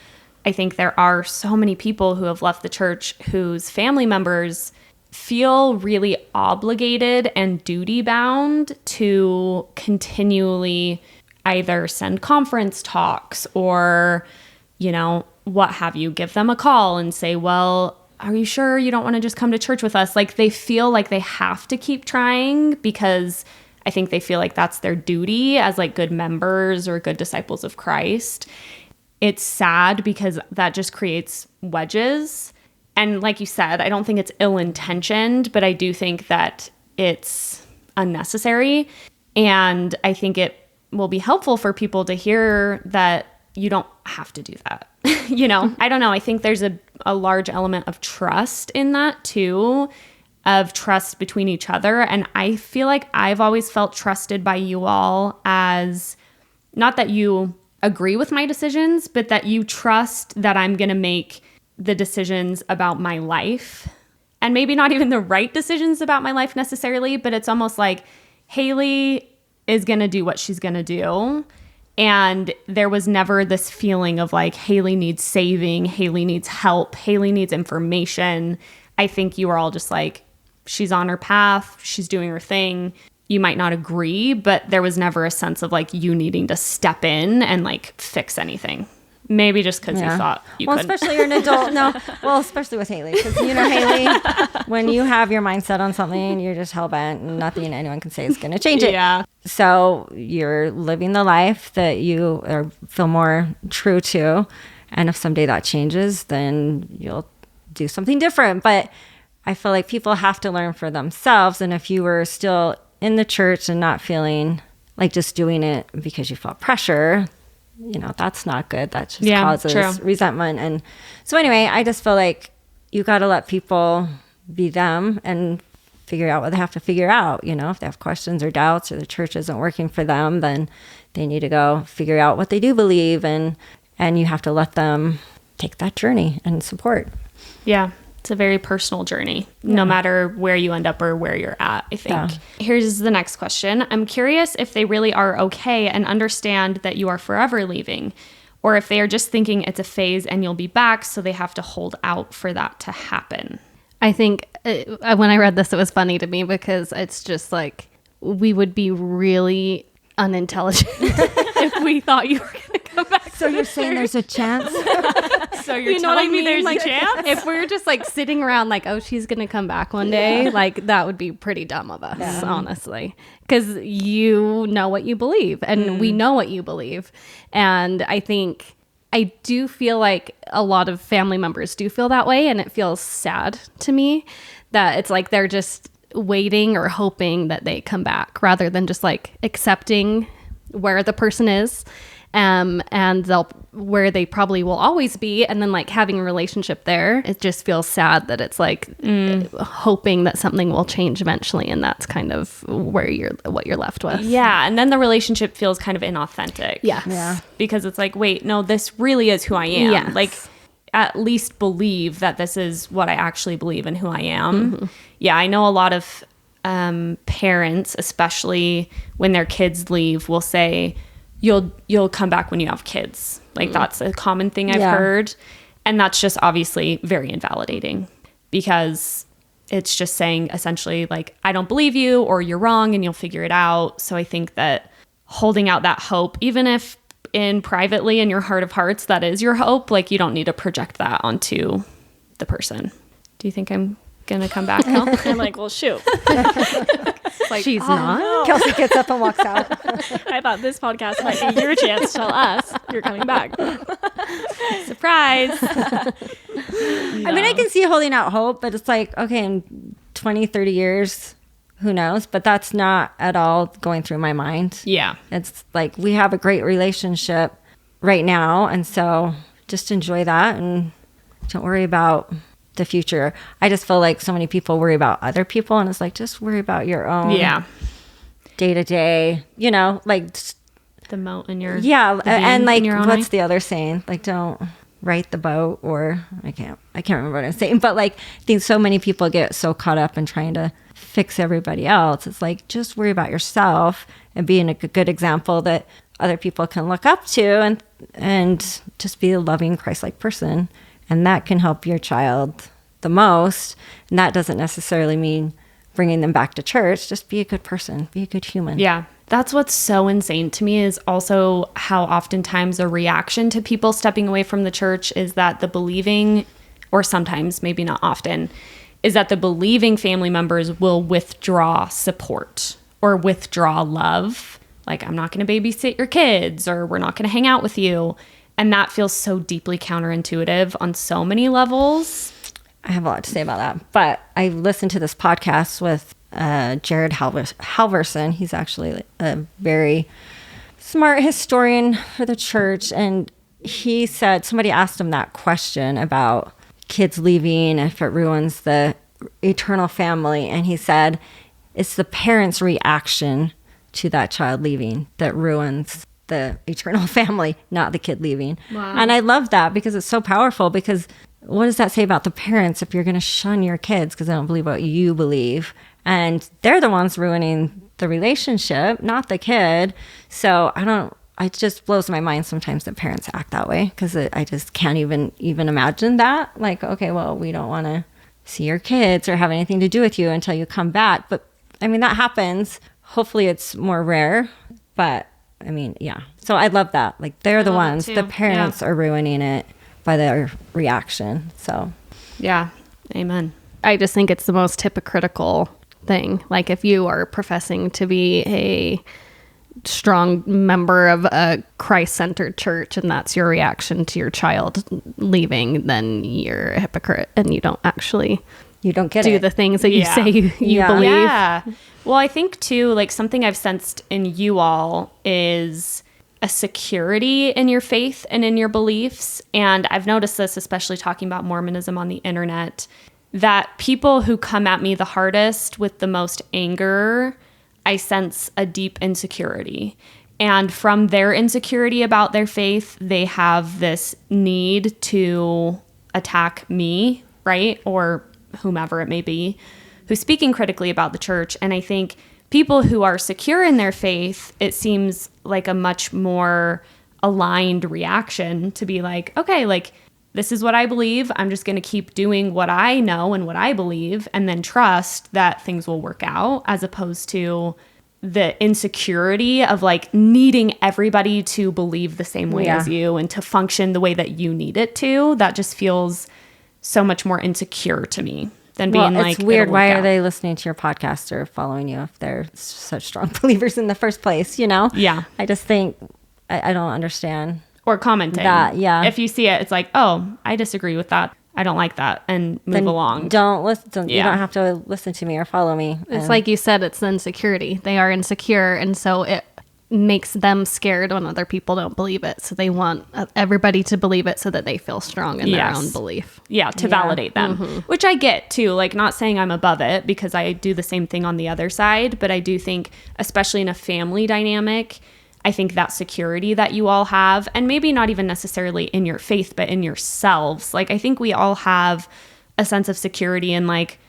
I think there are so many people who have left the church whose family members feel really obligated and duty bound to continually either send conference talks or, what have you, give them a call and say, well, are you sure you don't want to just come to church with us? Like, they feel like they have to keep trying because I think they feel like that's their duty as like good members or good disciples of Christ. It's sad because that just creates wedges. And like you said, I don't think it's ill-intentioned, but I do think that it's unnecessary. And I think it will be helpful for people to hear that you don't have to do that. I don't know. I think there's a large element of trust in that too, of trust between each other. And I feel like I've always felt trusted by you all, as not that you agree with my decisions, but that you trust that I'm going to make the decisions about my life, and maybe not even the right decisions about my life necessarily, but it's almost like Haley is going to do what she's going to do. And there was never this feeling of like, Haley needs saving, Haley needs help, Haley needs information. I think you were all just like, she's on her path, she's doing her thing. You might not agree, but there was never a sense of like you needing to step in and like fix anything. Maybe just because you thought you couldn't. Especially you're an adult. No, well, especially with Haley. Because, Haley, when you have your mindset on something, you're just hell-bent, and nothing anyone can say is going to change it. Yeah. So you're living the life that you feel more true to. And if someday that changes, then you'll do something different. But I feel like people have to learn for themselves. And if you were still in the church and not feeling like just doing it because you felt pressure, that's not good. That just causes resentment. And so anyway, I just feel like you got to let people be them and figure out what they have to figure out. If they have questions or doubts or the church isn't working for them, then they need to go figure out what they do believe. And you have to let them take that journey and support. Yeah. It's a very personal journey, no matter where you end up or where you're at, I think. Yeah. Here's the next question. I'm curious if they really are okay and understand that you are forever leaving, or if they are just thinking it's a phase and you'll be back, so they have to hold out for that to happen. I think when I read this, it was funny to me because it's just like, we would be really unintelligent if we thought you were going to come back. So you're saying there's a chance? So you're telling me there's a chance? If we're just like sitting around like, oh, she's going to come back one day, like that would be pretty dumb of us, honestly. Because you know what you believe and we know what you believe. And I think I do feel like a lot of family members do feel that way. And it feels sad to me that it's like they're just waiting or hoping that they come back rather than just like accepting where the person is. And where they probably will always be, and then like having a relationship there. It just feels sad that it's like hoping that something will change eventually, and that's kind of what you're left with. Yeah, and then the relationship feels kind of inauthentic. Yeah. Because it's like, wait, no, this really is who I am. Yes. Like, at least believe that this is what I actually believe and who I am. Mm-hmm. Yeah, I know a lot of parents, especially when their kids leave, will say, you'll come back when you have kids. Like that's a common thing I've heard. And that's just obviously very invalidating, because it's just saying essentially like, I don't believe you, or you're wrong and you'll figure it out. So I think that holding out that hope, even if in privately in your heart of hearts, that is your hope. Like, you don't need to project that onto the person. Do you think I'm going to come back, Kel? I'm like, well, shoot. Like, she's not. No. Kelsey gets up and walks out. I thought this podcast might be your chance to tell us you're coming back. Surprise. I mean, I can see holding out hope, but it's like, okay, in 20, 30 years, who knows? But that's not at all going through my mind. Yeah. It's like we have a great relationship right now. And so just enjoy that and don't worry about the future. I just feel like so many people worry about other people, and it's like, just worry about your own day to day, you know, like The moat in your and like your own what's eye. the other saying? Like, don't right the boat, or I can't remember what I'm saying, but like I think so many people get so caught up in trying to fix everybody else. It's like, just worry about yourself and being a good example that other people can look up to, and just be a loving Christ-like person. And that can help your child the most. And that doesn't necessarily mean bringing them back to church. Just be a good person, be a good human. Yeah. That's what's so insane to me is also how oftentimes a reaction to people stepping away from the church is that the believing, or sometimes, maybe not often, is that the believing family members will withdraw support or withdraw love. Like, I'm not going to babysit your kids, or we're not going to hang out with you. And that feels so deeply counterintuitive on so many levels. I have a lot to say about that. But I listened to this podcast with Jared Halverson. He's actually a very smart historian for the church. And he said, somebody asked him that question about kids leaving, if it ruins the eternal family. And he said, it's the parents' reaction to that child leaving that ruins the eternal family, not the kid leaving. Wow. And I love that because it's so powerful. Because what does that say about the parents if you're going to shun your kids because they don't believe what you believe? And they're the ones ruining the relationship, not the kid. So it just blows my mind sometimes that parents act that way, because I just can't even imagine that. Like, okay, well, we don't want to see your kids or have anything to do with you until you come back. But I mean, that happens. Hopefully it's more rare, but I mean, yeah. So I love that. Like, they're the ones, the parents are ruining it by their reaction. So, Yeah. Amen. I just think it's the most hypocritical thing. Like, if you are professing to be a strong member of a Christ-centered church and that's your reaction to your child leaving, then you're a hypocrite and you don't actually you don't get do it. the things that you Yeah. say you Yeah. believe. Yeah. Well, I think too, like, something I've sensed in you all is a security in your faith and in your beliefs. And I've noticed this, especially talking about Mormonism on the internet, that people who come at me the hardest with the most anger, I sense a deep insecurity. And from their insecurity about their faith, they have this need to attack me, right? Or whomever it may be, who's speaking critically about the church. And I think people who are secure in their faith, it seems like a much more aligned reaction to be like, okay, like, this is what I believe. I'm just going to keep doing what I know and what I believe, and then trust that things will work out, as opposed to the insecurity of like needing everybody to believe the same way as you and to function the way that you need it to. That just feels so much more insecure to me than being like, it's weird. it'll Why work are out. they listening to your podcast or following you if they're such strong believers in the first place? You know? Yeah. I just think I don't understand. Or commenting that, yeah. If you see it, it's like, oh, I disagree with that. I don't like that, and move Then along. Don't listen. You Yeah. don't have to listen to me or follow me. It's And like you said, it's the insecurity. They are insecure, and so it makes them scared when other people don't believe it. So they want everybody to believe it so that they feel strong in their Yes. own belief. Yeah, to validate them, which I get too. Like, not saying I'm above it, because I do the same thing on the other side. But I do think, especially in a family dynamic, I think that security that you all have, and maybe not even necessarily in your faith, but in yourselves. Like, I think we all have a sense of security in, like,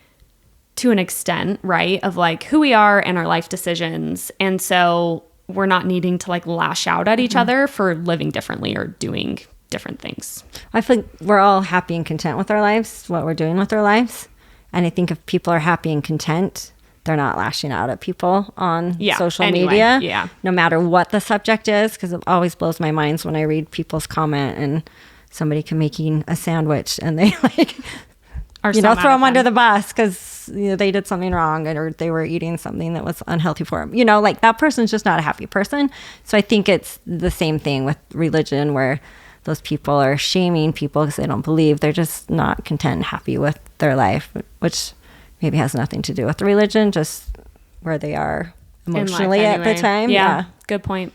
to an extent, right? Of like who we are and our life decisions. And so we're not needing to like lash out at each other for living differently or doing different things. I think we're all happy and content with our lives, what we're doing with our lives. And I think if people are happy and content, they're not lashing out at people on social anyway, media. Yeah. No matter what the subject is, because it always blows my mind when I read people's comment and somebody can making a sandwich and they like, Or throw them under the bus because they did something wrong or they were eating something that was unhealthy for them. Like that person's just not a happy person. So I think it's the same thing with religion where those people are shaming people because they don't believe. They're just not content and happy with their life, which maybe has nothing to do with the religion, just where they are emotionally at the time. Yeah. Good point.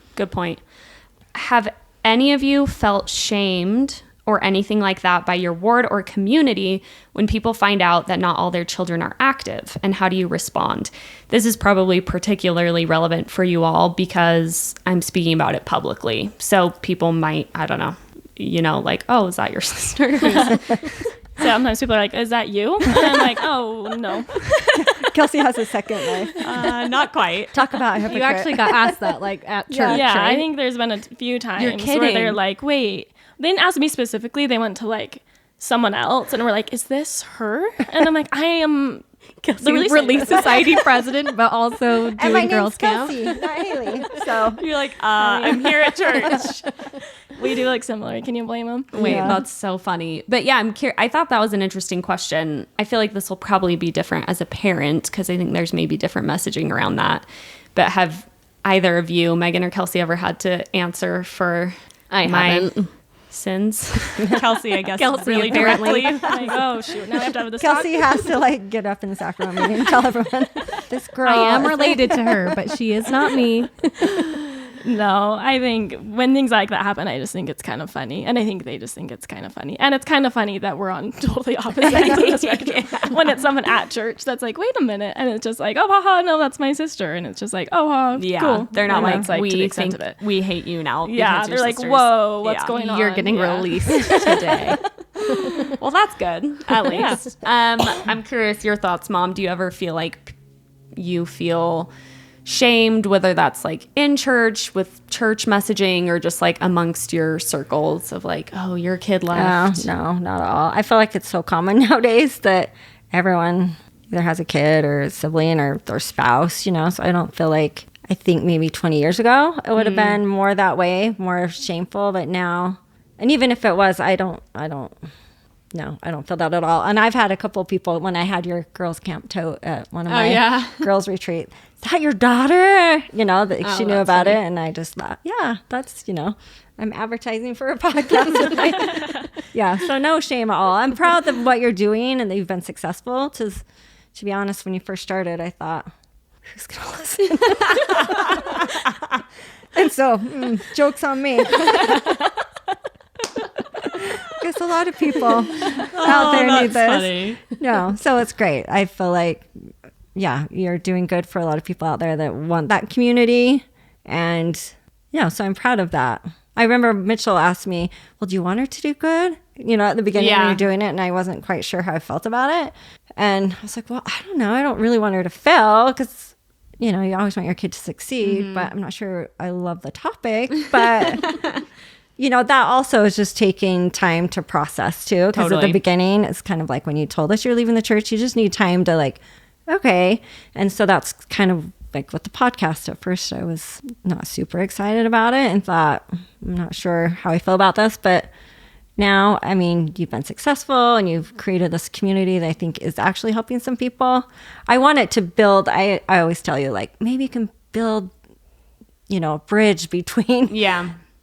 Have any of you felt shamed or anything like that by your ward or community when people find out that not all their children are active? And how do you respond? This is probably particularly relevant for you all because I'm speaking about it publicly. So people might, I don't know, like, oh, is that your sister? Sometimes people are like, is that you? And I'm like, oh, no. Kelsey has a second life. Not quite. Talk about hypocrite. You actually got asked that like at church. Yeah, right? I think there's been a few times You're where kidding. they're like, wait, they didn't ask me specifically. They went to like someone else and were like, is this her? And I'm like, I am Kelsey, the Relief Society president, but also and my doing name's Girls Camp. Kelsey, not Haley. So You're like, I'm here at church. we do look similar. Can you blame them? Wait, Yeah. that's so funny. But yeah, I'm curious. I thought that was an interesting question. I feel like this will probably be different as a parent because I think there's maybe different messaging around that. But have either of you, Megan or Kelsey, ever had to answer for I my haven't. sins? Kelsey, I guess. Kelsey, really apparently. directly. Like, oh shoot, now I have to have this Kelsey has to like get up in the sacrament meeting and tell everyone this girl. I am related to her, but she is not me. No, I think when things like that happen, I just think it's kind of funny. And I think they just think it's kind of funny. And it's kind of funny that we're on totally opposite ends of the spectrum. When it's someone at church that's like, wait a minute. And it's just like, oh, haha, no, that's my sister. And it's just like, oh, ha, Yeah, cool. they're not And like, it's, to the we extent think of it. we hate you now. Yeah, because they're you're like, sisters. whoa, what's Yeah. going on? You're getting Yeah. released today. Well, that's good, at least. I'm curious your thoughts, Mom. Do you ever feel like you feel shamed, whether that's like in church with church messaging or just like amongst your circles of like, oh, your kid left? No, not at all. I feel like it's so common nowadays that everyone either has a kid or a sibling or their spouse, So I don't feel like, I think maybe 20 years ago, it would have been more that way, more shameful. But now, and even if it was, I don't feel that at all. And I've had a couple of people, when I had your girls camp tote at one of my girls retreat, is that your daughter? That she knew that's about funny. it. And I just thought, yeah, that's, I'm advertising for a podcast. Yeah. So no shame at all. I'm proud of what you're doing and that you've been successful. To be honest, when you first started, I thought, who's going to listen? And so, joke's on me. Guess a lot of people out there need this. Funny. No, so it's great. I feel like, yeah, you're doing good for a lot of people out there that want that community. And yeah, so I'm proud of that. I remember Mitchell asked me, well, do you want her to do good? At the beginning when you're doing it, and I wasn't quite sure how I felt about it. And I was like, well, I don't know. I don't really want her to fail because, you always want your kid to succeed, but I'm not sure I love the topic. But that also is just taking time to process too. Because at Totally. the beginning, it's kind of like when you told us you're leaving the church, you just need time to like, okay. And so that's kind of like with the podcast. At first, I was not super excited about it and thought, I'm not sure how I feel about this. But now, I mean, you've been successful and you've created this community that I think is actually helping some people. I want it to build, I always tell you, like, maybe you can build, a bridge between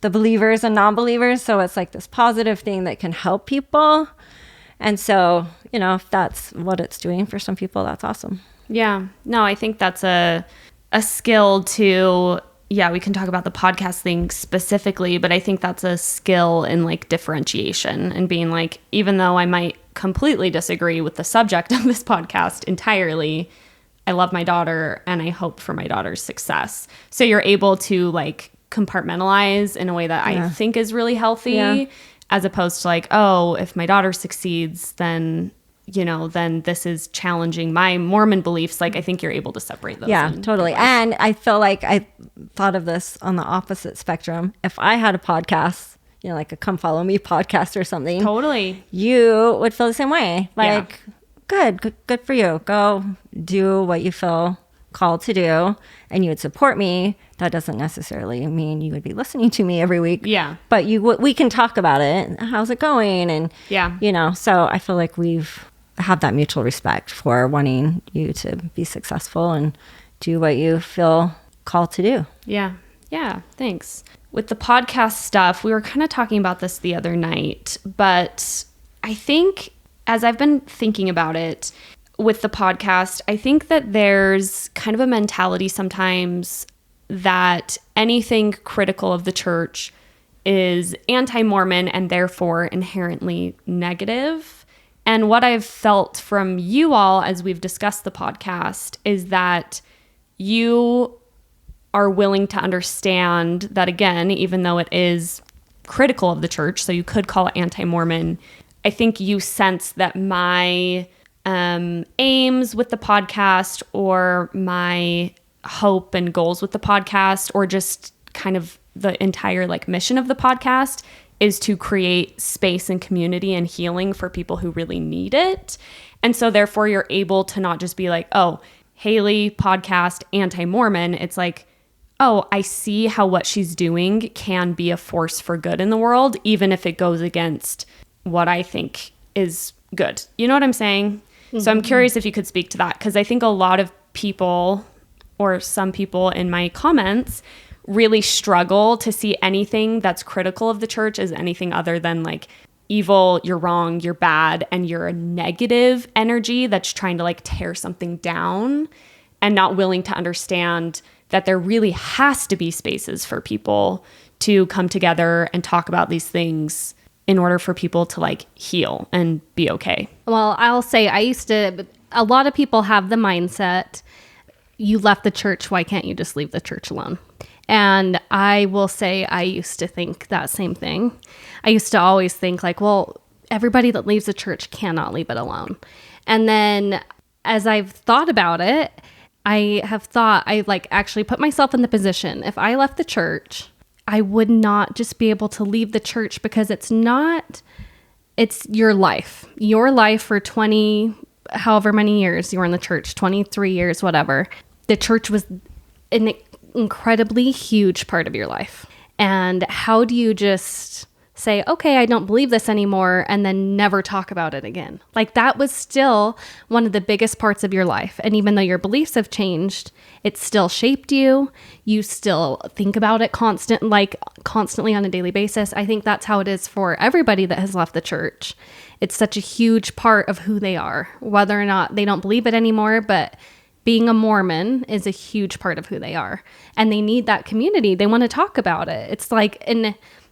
the believers and non-believers. So it's like this positive thing that can help people. And so, if that's what it's doing for some people, that's awesome. Yeah. No, I think that's a skill to, we can talk about the podcast thing specifically, but I think that's a skill in like differentiation and being like, even though I might completely disagree with the subject of this podcast entirely, I love my daughter and I hope for my daughter's success. So you're able to like compartmentalize in a way that I think is really healthy, as opposed to like, oh, if my daughter succeeds, then then this is challenging my Mormon beliefs. Like, I think you're able to separate those. Yeah, totally. And I feel like I thought of this on the opposite spectrum. If I had a podcast, like a Come Follow Me podcast or something, Totally. you would feel the same way. Like, good for you. Go do what you feel called to do, and you would support me. That doesn't necessarily mean you would be listening to me every week. Yeah. But we can talk about it. How's it going? And, so I feel like we've have that mutual respect for wanting you to be successful and do what you feel called to do. Yeah. Yeah. Thanks. With the podcast stuff, we were kind of talking about this the other night, but I think as I've been thinking about it with the podcast, I think that there's kind of a mentality sometimes that anything critical of the church is anti-Mormon and therefore inherently negative. And what I've felt from you all as we've discussed the podcast is that you are willing to understand that, again, even though it is critical of the church, so you could call it anti-Mormon, I think you sense that my aims with the podcast or my hope and goals with the podcast or just kind of the entire mission of the podcast is to create space and community and healing for people who really need it. And so therefore you're able to not just be like, oh, Haley podcast anti-Mormon. It's like, oh, I see how what she's doing can be a force for good in the world, even if it goes against what I think is good. You know what I'm saying? Mm-hmm. So I'm curious if you could speak to that, because I think a lot of people or some people in my comments really struggle to see anything that's critical of the church as anything other than evil, you're wrong, you're bad, and you're a negative energy that's trying to tear something down and not willing to understand that there really has to be spaces for people to come together and talk about these things in order for people to heal and be okay. Well, I'll say a lot of people have the mindset, you left the church, why can't you just leave the church alone? And I will say I used to think that same thing. I used to always think well, everybody that leaves the church cannot leave it alone. And then as I've thought about it, I actually put myself in the position, if I left the church, I would not just be able to leave the church, because it's your life for 20, however many years you were in the church, 23 years, whatever. The church was an incredibly huge part of your life. And how do you just say, okay, I don't believe this anymore, and then never talk about it again? That was still one of the biggest parts of your life. And even though your beliefs have changed, it still shaped you. You still think about it constantly on a daily basis. I think that's how it is for everybody that has left the church. It's such a huge part of who they are, whether or not they don't believe it anymore, but being a Mormon is a huge part of who they are. And they need that community. They want to talk about it. It's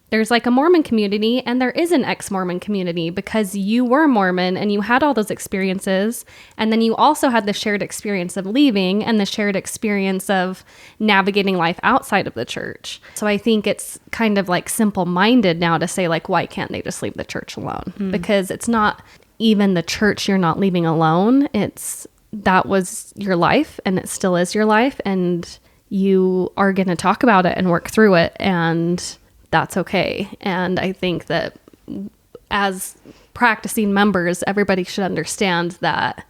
there's a Mormon community and there is an ex-Mormon community, because you were Mormon and you had all those experiences. And then you also had the shared experience of leaving and the shared experience of navigating life outside of the church. So I think it's kind of simple-minded now to say why can't they just leave the church alone? Because it's not even the church you're not leaving alone. That was your life and it still is your life, and you are going to talk about it and work through it, and that's okay. And I think that as practicing members, everybody should understand that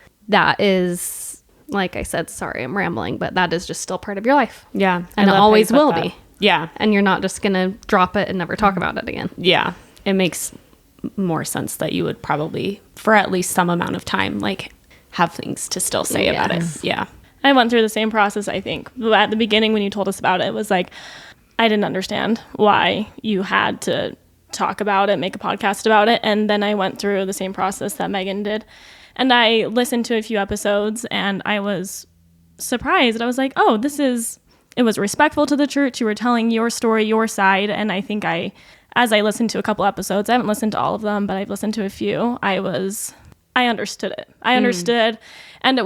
is, like I said, sorry, I'm rambling, but that is just still part of your life. Yeah. And it always will be. Yeah. And you're not just going to drop it and never talk about it again. Yeah. It makes more sense that you would probably, for at least some amount of time, have things to still say about it. Yeah. I went through the same process, I think. At the beginning, when you told us about it, it was I didn't understand why you had to talk about it, make a podcast about it. And then I went through the same process that Megan did. And I listened to a few episodes and I was surprised. I was like, oh, it was respectful to the church. You were telling your story, your side. And I think as I listened to a couple episodes, I haven't listened to all of them, but I've listened to a few, I understood it. I understood. And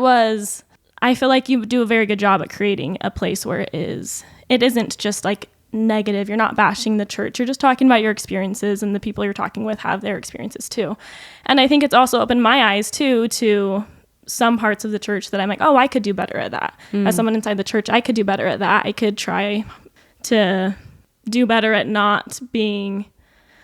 I feel like you do a very good job at creating a place where it isn't just negative. You're not bashing the church. You're just talking about your experiences, and the people you're talking with have their experiences too. And I think it's also opened my eyes too to some parts of the church that I'm oh, I could do better at that. As someone inside the church, I could do better at that. I could try to do better at not being,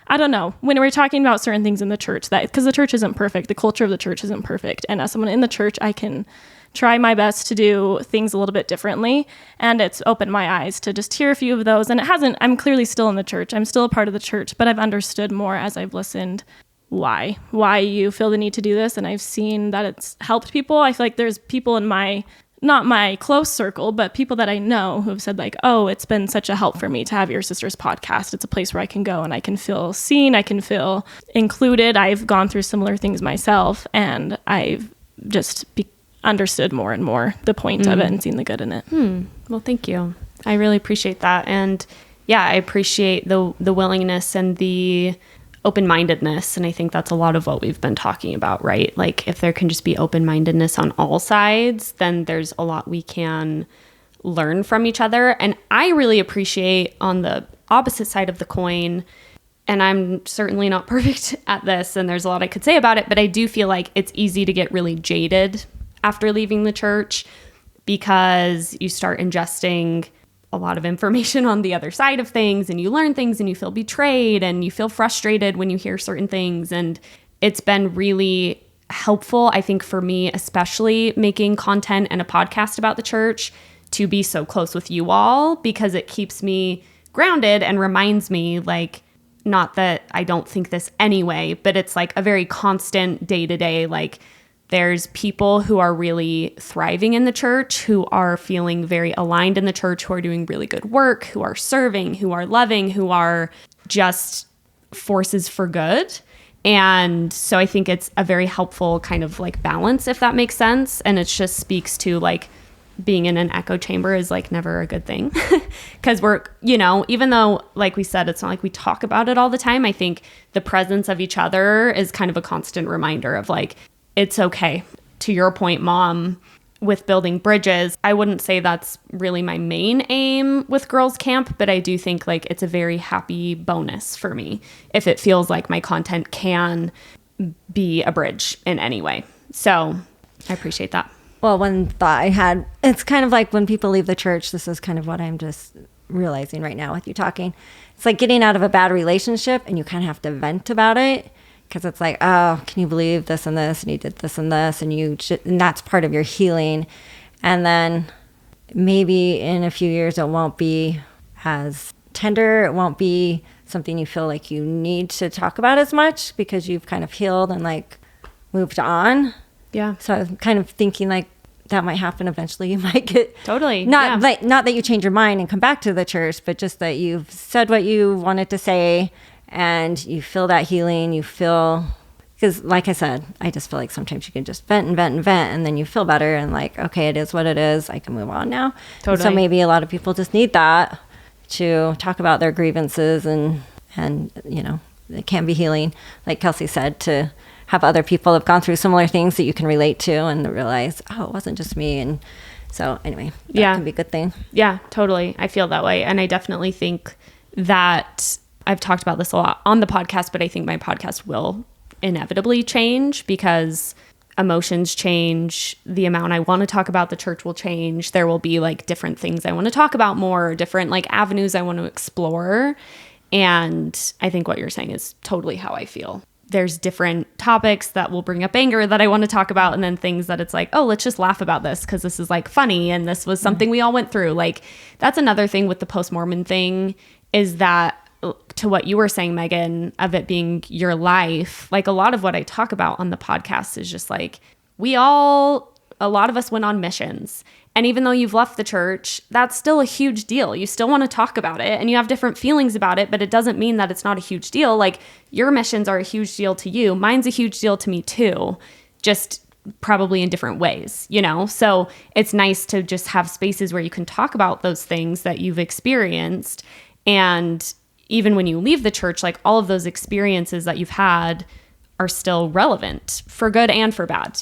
I don't know, when we're talking about certain things in the church, that because the church isn't perfect, the culture of the church isn't perfect. And as someone in the church, I can try my best to do things a little bit differently. And it's opened my eyes to just hear a few of those. And I'm clearly still in the church. I'm still a part of the church, but I've understood more as I've listened why you feel the need to do this. And I've seen that it's helped people. I feel like there's people in not my close circle, but people that I know who have said like, oh, it's been such a help for me to have your sister's podcast. It's a place where I can go and I can feel seen. I can feel included. I've gone through similar things myself, and I've just understood more and more the point of it and seen the good in it. Well, thank you. I really appreciate that. And yeah, I appreciate the willingness and the open-mindedness. And I think that's a lot of what we've been talking about, right? Like if there can just be open-mindedness on all sides, then there's a lot we can learn from each other. And I really appreciate on the opposite side of the coin, and I'm certainly not perfect at this, and there's a lot I could say about it, but I do feel like it's easy to get really jaded after leaving the church because you start ingesting a lot of information on the other side of things, and you learn things and you feel betrayed and you feel frustrated when you hear certain things. And it's been really helpful, I think, for me, especially making content and a podcast about the church, to be so close with you all, because it keeps me grounded and reminds me, like, not that I don't think this anyway, but it's like a very constant day-to-day, like, there's people who are really thriving in the church, who are feeling very aligned in the church, who are doing really good work, who are serving, who are loving, who are just forces for good. And so I think it's a very helpful kind of like balance, if that makes sense. And it just speaks to like being in an echo chamber is like never a good thing because we're, even though, like we said, it's not like we talk about it all the time. I think the presence of each other is kind of a constant reminder of like, it's okay. To your point, Mom, with building bridges, I wouldn't say that's really my main aim with Girls Camp, but I do think like it's a very happy bonus for me if it feels like my content can be a bridge in any way. So I appreciate that. Well, one thought I had, it's kind of like when people leave the church, this is kind of what I'm just realizing right now with you talking. It's like getting out of a bad relationship and you kind of have to vent about it. Because it's like, oh, can you believe this and this, and you did this and this, and that's part of your healing. And then maybe in a few years it won't be as tender. It won't be something you feel like you need to talk about as much because you've kind of healed and like moved on. Yeah. So I'm kind of thinking like that might happen eventually. You might get totally not that you change your mind and come back to the church, but just that you've said what you wanted to say. And you feel that healing, because like I said, I just feel like sometimes you can just vent and vent and vent, and then you feel better and like, okay, it is what it is. I can move on now. Totally. So maybe a lot of people just need that to talk about their grievances and it can be healing, like Kelsey said, to have other people have gone through similar things that you can relate to and realize, oh, it wasn't just me. And so anyway, that can be a good thing. Yeah, totally. I feel that way. And I definitely think that I've talked about this a lot on the podcast, but I think my podcast will inevitably change because emotions change. The amount I want to talk about the church will change. There will be like different things I want to talk about more, different like avenues I want to explore. And I think what you're saying is totally how I feel. There's different topics that will bring up anger that I want to talk about, and then things that it's like, oh, let's just laugh about this because this is like funny and this was something we all went through. Like that's another thing with the post-Mormon thing is that, to what you were saying, Megan, of it being your life, like a lot of what I talk about on the podcast is just like a lot of us went on missions. And even though you've left the church, that's still a huge deal. You still want to talk about it and you have different feelings about it, but it doesn't mean that it's not a huge deal. Like your missions are a huge deal to you. Mine's a huge deal to me too, just probably in different ways, So it's nice to just have spaces where you can talk about those things that you've experienced. And even when you leave the church, like all of those experiences that you've had are still relevant for good and for bad,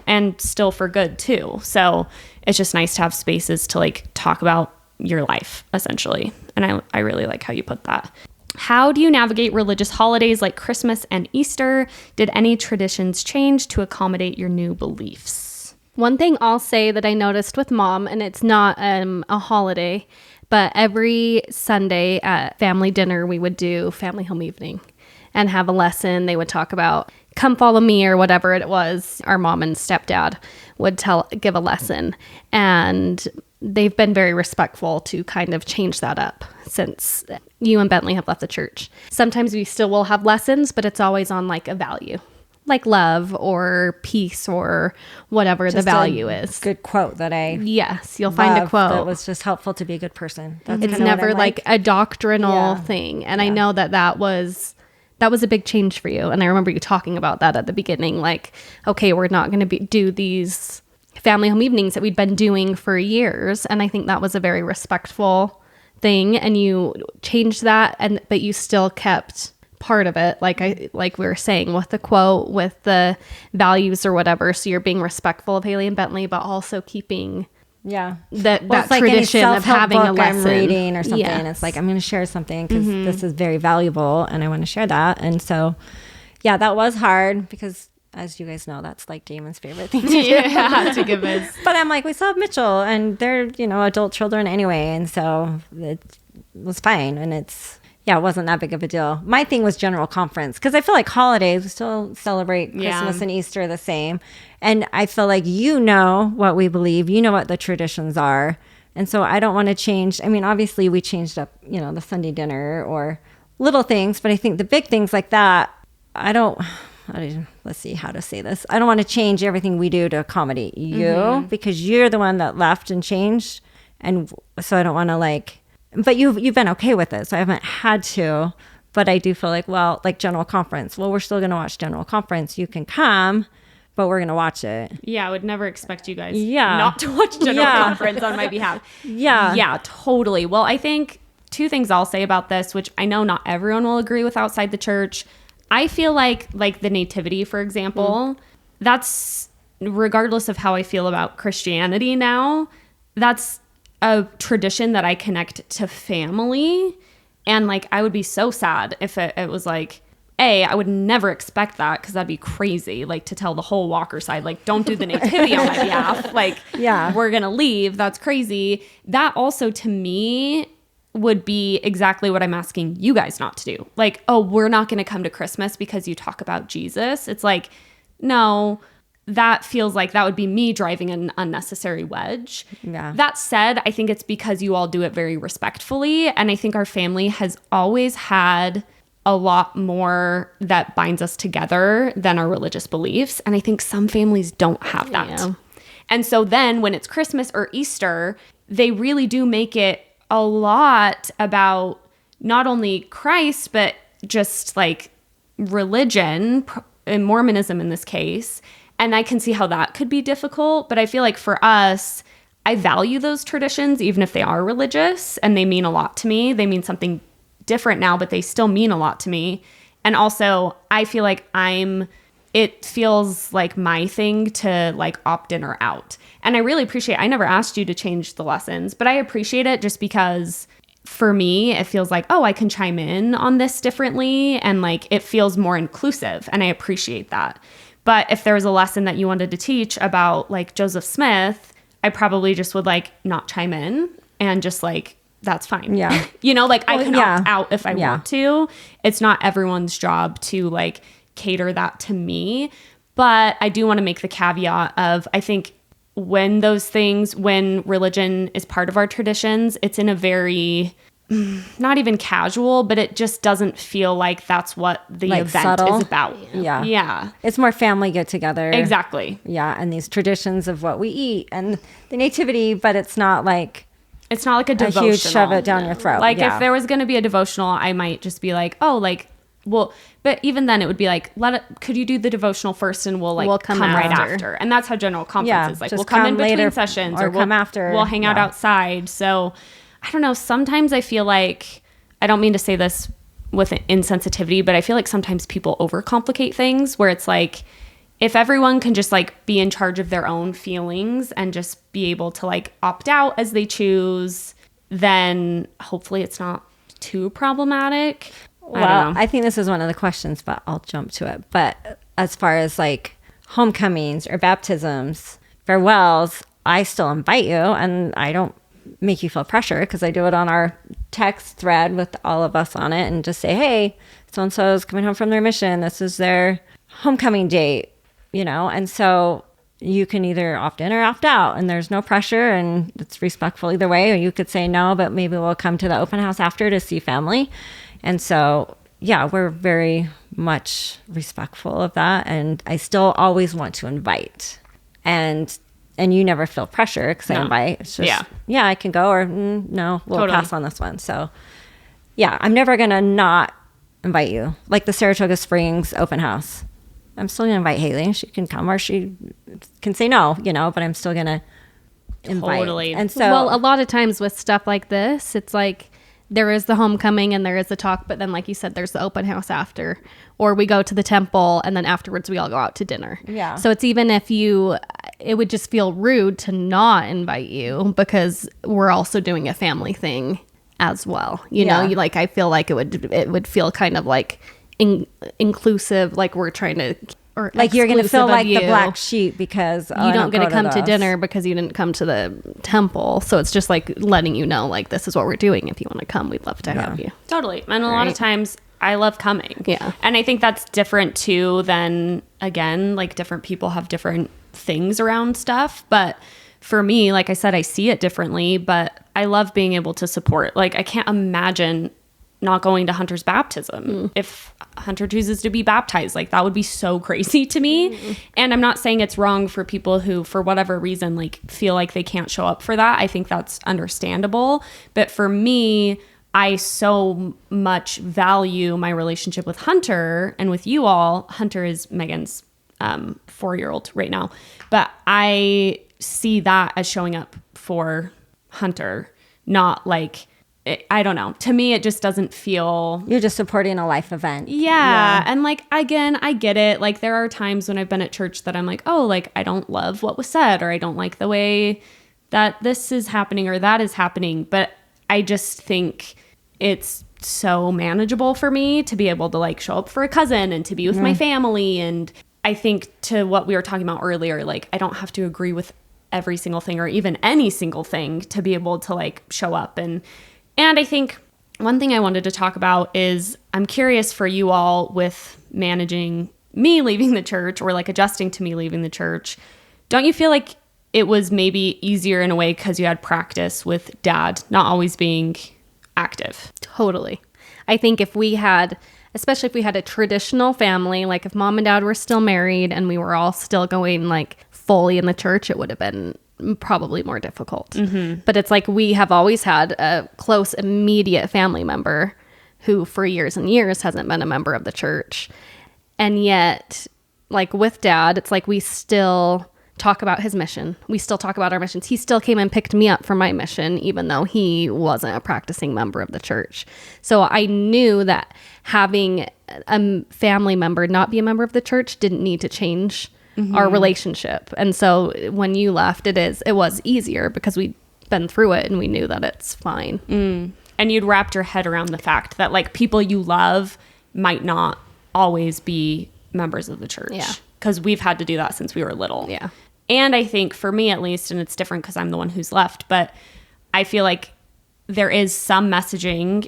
and still for good too. So it's just nice to have spaces to like talk about your life essentially. And I really like how you put that. How do you navigate religious holidays like Christmas and Easter? Did any traditions change to accommodate your new beliefs? One thing I'll say that I noticed with Mom, and it's not a holiday, but every Sunday at family dinner, we would do family home evening. and have a lesson. They would talk about come follow me or whatever it was. Our mom and stepdad would give a lesson, and they've been very respectful to kind of change that up since you and Bentley have left the church. Sometimes we still will have lessons, but it's always on like a value, like love or peace or whatever Just the value is. Good quote that I Yes, you'll find a quote. that was just helpful to be a good person. That's It's kinda what never I like a doctrinal Yeah. thing. And I know that was a big change for you. And I remember you talking about that at the beginning, like, okay, we're not going to do these family home evenings that we'd been doing for years. And I think that was a very respectful thing. And you changed that, but you still kept part of it, like we were saying, with the quote, with the values or whatever. So you're being respectful of Haley and Bentley, but also keeping that Well, it's like any tradition of self-help having a book lesson. I'm reading or something. Yes. And it's like, I'm going to share something because this is very valuable and I want to share that. And so, yeah, that was hard because, as you guys know, that's like Damon's favorite thing to do. Yeah, to give his. But I'm like, we still have Mitchell and they're, adult children anyway. And so it was fine. And it wasn't that big of a deal. My thing was general conference because I feel like holidays, we still celebrate Christmas and Easter the same. And I feel like what we believe, what the traditions are. And so I don't want to change. I mean, obviously we changed up, the Sunday dinner or little things. But I think the big things like that, let's see how to say this. I don't want to change everything we do to accommodate you because you're the one that left and changed. And so I don't want to but you've been okay with it. So I haven't had to, but I do feel like general conference. Well, we're still going to watch general conference. You can come, but we're going to watch it. Yeah, I would never expect you guys Yeah. not to watch general conference on my behalf. Yeah. Yeah, totally. Well, I think two things I'll say about this, which I know not everyone will agree with outside the church. I feel like the nativity, for example, that's, regardless of how I feel about Christianity now, that's a tradition that I connect to family. And I would be so sad if it was I would never expect that because that'd be crazy, to tell the whole Walker side, don't do the nativity on my behalf. We're going to leave. That's crazy. That also to me would be exactly what I'm asking you guys not to do. We're not going to come to Christmas because you talk about Jesus. It's no, that feels like that would be me driving an unnecessary wedge. Yeah. That said, I think it's because you all do it very respectfully. And I think our family has always had a lot more that binds us together than our religious beliefs. And I think some families don't have that. Yeah. And so then when it's Christmas or Easter, they really do make it a lot about not only Christ, but just religion, and Mormonism in this case. And I can see how that could be difficult. But I feel like for us, I value those traditions, even if they are religious and they mean a lot to me. They mean something different now, but they still mean a lot to me. And also, I feel like it feels like my thing to opt in or out. And I really appreciate, I never asked you to change the lessons, but I appreciate it just because for me, it feels like, I can chime in on this differently. And it feels more inclusive. And I appreciate that. But if there was a lesson that you wanted to teach about Joseph Smith, I probably just would not chime in and just that's fine. Yeah. I can opt out if I want to. It's not everyone's job to cater that to me. But I do want to make the caveat of, I think when religion is part of our traditions, it's in a very, not even casual, but it just doesn't feel like that's what the event subtle? is about. Yeah. Yeah. It's more family get together. Exactly. Yeah. And these traditions of what we eat and the nativity, but it's not it's not a a devotional. huge shove it down your throat. If there was going to be a devotional, I might just be well, but even then it would be could you do the devotional first and we'll come right after. And that's how general conference is. just We'll come in between later sessions or we'll come after. We'll hang out outside. So I don't know. Sometimes I feel I don't mean to say this with insensitivity, but I feel like sometimes people overcomplicate things where it's if everyone can just be in charge of their own feelings and just be able to opt out as they choose, then hopefully it's not too problematic. Well, I think this is one of the questions, but I'll jump to it. But as far as homecomings or baptisms, farewells, I still invite you, and I don't make you feel pressure, because I do it on our text thread with all of us on it, and just say, hey, so-and-so is coming home from their mission. This is their homecoming date, and so you can either opt in or opt out, and there's no pressure, and it's respectful either way. Or you could say no, but maybe we'll come to the open house after to see family. And so, yeah, we're very much respectful of that. And I still always want to invite. And you never feel pressure because I invite. It's just, yeah, I can go, or no, we'll pass on this one. So, yeah, I'm never going to not invite you. Like the Saratoga Springs open house. I'm still going to invite Haley. She can come, or she can say no, but I'm still going to invite. Totally. And so, well, a lot of times with stuff like this, it's like there is the homecoming and there is the talk, but then like you said, there's the open house after, or we go to the temple and then afterwards we all go out to dinner. Yeah. So it's even if it would just feel rude to not invite you because we're also doing a family thing as well. You know, I feel like it would feel kind of like inclusive, like we're trying to, or like you're going to feel like you. the black sheep because You don't get to come to dinner because you didn't come to the temple. So it's just like letting you know, like, this is what we're doing. If you want to come, we'd love to have you. Totally. And a lot of times I love coming. Yeah. And I think that's different too than, again, like different people have different things around stuff. But for me, like I said, I see it differently, but I love being able to support. Like I can't imagine not going to Hunter's baptism. If Hunter chooses to be baptized, like that would be so crazy to me. And I'm not saying it's wrong for people who, for whatever reason, like feel like they can't show up for that. I think that's understandable. But for me, I so much value my relationship with Hunter and with you all. Hunter is Megan's 4-year-old right now. But I see that as showing up for Hunter, not like, I don't know. To me, it just doesn't feel... You're just supporting a life event. Yeah. And like, again, I get it. Like there are times when I've been at church that I'm like, oh, like I don't love what was said, or I don't like the way that this is happening or that is happening. But I just think it's so manageable for me to be able to like show up for a cousin and to be with my family. And I think to what we were talking about earlier, like I don't have to agree with every single thing or even any single thing to be able to like show up. And I think one thing I wanted to talk about is I'm curious for you all with managing me leaving the church or like adjusting to me leaving the church. Don't you feel like it was maybe easier in a way because you had practice with Dad not always being active? Totally. I think especially if we had a traditional family, like if Mom and Dad were still married and we were all still going like fully in the church, it would have been probably more difficult. But it's like we have always had a close immediate family member who for years and years hasn't been a member of the church. And yet like with Dad, it's like we still talk about his mission. We still talk about our missions. He still came and picked me up for my mission, even though he wasn't a practicing member of the church. So I knew that having a family member not be a member of the church didn't need to change our relationship. And so when you left, it was easier because we'd been through it and we knew that it's fine. And you'd wrapped your head around the fact that like people you love might not always be members of the church. Yeah. Because we've had to do that since we were little. Yeah. And I think for me at least, and it's different because I'm the one who's left, but I feel like there is messaging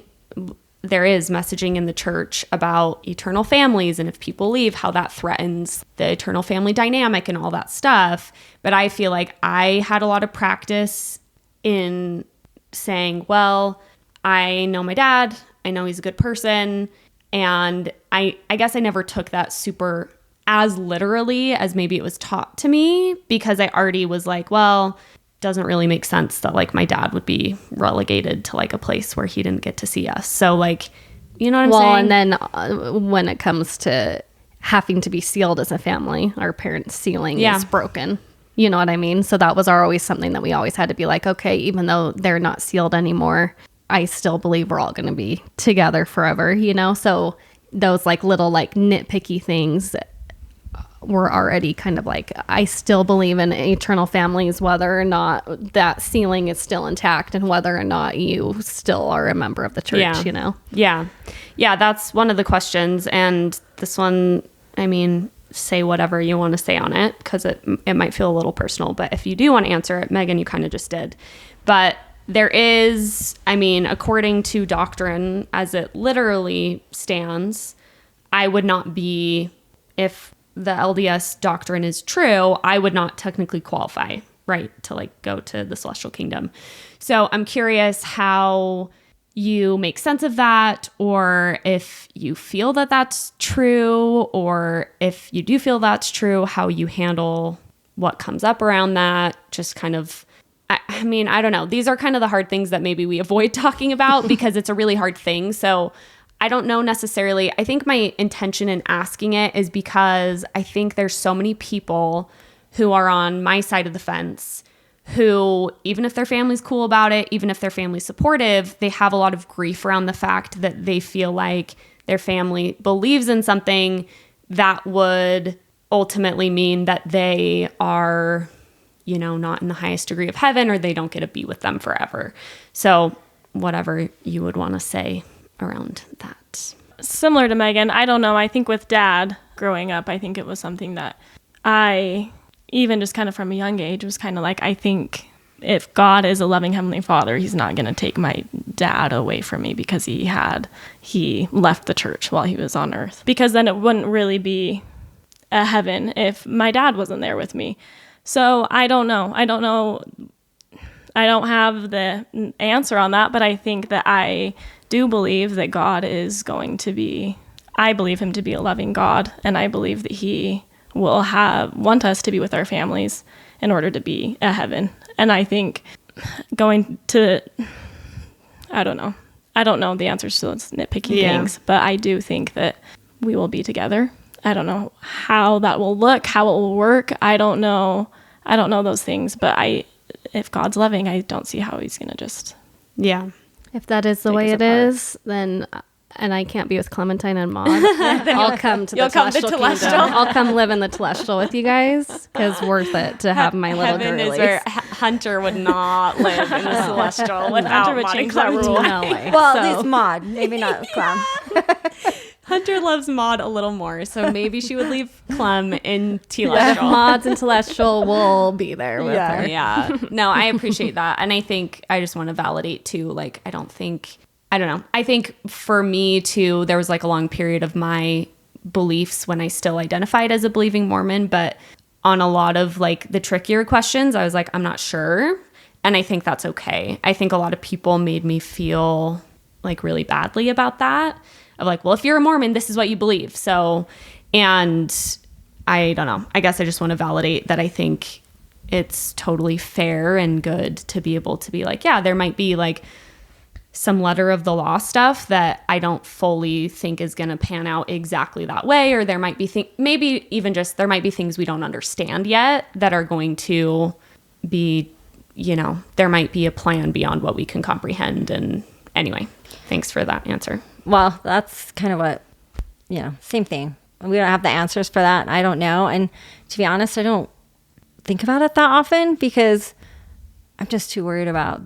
in the church about eternal families, and if people leave, how that threatens the eternal family dynamic and all that stuff. But I feel like I had a lot of practice in saying, well, I know my dad, I know he's a good person, and I guess I never took that super as literally as maybe it was taught to me, because I already was like, well, doesn't really make sense that like my dad would be relegated to like a place where he didn't get to see us. So like, you know what I'm saying? And then when it comes to having to be sealed as a family, our parents' sealing is broken. You know what I mean? So that was always something that we always had to be like, okay, even though they're not sealed anymore, I still believe we're all going to be together forever, you know? So those like little like nitpicky things were already kind of like, I still believe in eternal families, whether or not that sealing is still intact and whether or not you still are a member of the church, you know? Yeah. Yeah, that's one of the questions. And this one, I mean, say whatever you want to say on it because it might feel a little personal. But if you do want to answer it, Megan, you kind of just did. But there is, I mean, according to doctrine, as it literally stands, I would not be, if the LDS doctrine is true, I would not technically qualify, right, to like go to the celestial kingdom. So I'm curious how you make sense of that, or if you feel that that's true, or if you do feel that's true, how you handle what comes up around that. Just kind of, I mean, I don't know. These are kind of the hard things that maybe we avoid talking about because it's a really hard thing. So I don't know necessarily. I think my intention in asking it is because I think there's so many people who are on my side of the fence who, even if their family's cool about it, even if their family's supportive, they have a lot of grief around the fact that they feel like their family believes in something that would ultimately mean that they are, you know, not in the highest degree of heaven, or they don't get to be with them forever. So whatever you would want to say around that. Similar to Megan, I don't know. I think with Dad growing up, I think it was something that I, even just kind of from a young age, was kind of like, I think if God is a loving Heavenly Father, he's not going to take my dad away from me because he left the church while he was on earth. Because then it wouldn't really be a heaven if my dad wasn't there with me. So I don't know. I don't have the answer on that, but I think that I do believe that God is going to be, I believe him to be a loving God, and I believe that he will want us to be with our families in order to be a heaven. And I think going to, I don't know the answers to those nitpicky things, but I do think that we will be together. I don't know how that will look, how it will work. I don't know those things, but if God's loving, I don't see how he's going to just. Yeah. If that is the way it is, then, and I can't be with Clementine and Maud, I'll come to the Telestial Kingdom. I'll come live in the Telestial with you guys, because worth it to have my little Heaven girlies. is where Hunter would not live in the Celestial without Hunter would Maud and change that Clem. rule. No way. Well, So- at least Maud, maybe not Clem. Hunter loves Maud a little more, so maybe she would leave Clem in If Telestial. Mods and Telestial will be there with her. Yeah. No, I appreciate that. And I think I just want to validate too, like, I don't know. I think for me too, there was like a long period of my beliefs when I still identified as a believing Mormon, but on a lot of like the trickier questions, I was like, I'm not sure. And I think that's okay. I think a lot of people made me feel like really badly about that. Of like, well, if you're a Mormon, this is what you believe. So, and I don't know. I guess I just want to validate that I think it's totally fair and good to be able to be like, yeah, there might be like some letter of the law stuff that I don't fully think is going to pan out exactly that way. Or there might be maybe even just there might be things we don't understand yet that are going to be, you know, there might be a plan beyond what we can comprehend. And anyway, thanks for that answer. Well, that's kind of what, same thing. We don't have the answers for that. I don't know. And to be honest, I don't think about it that often because I'm just too worried about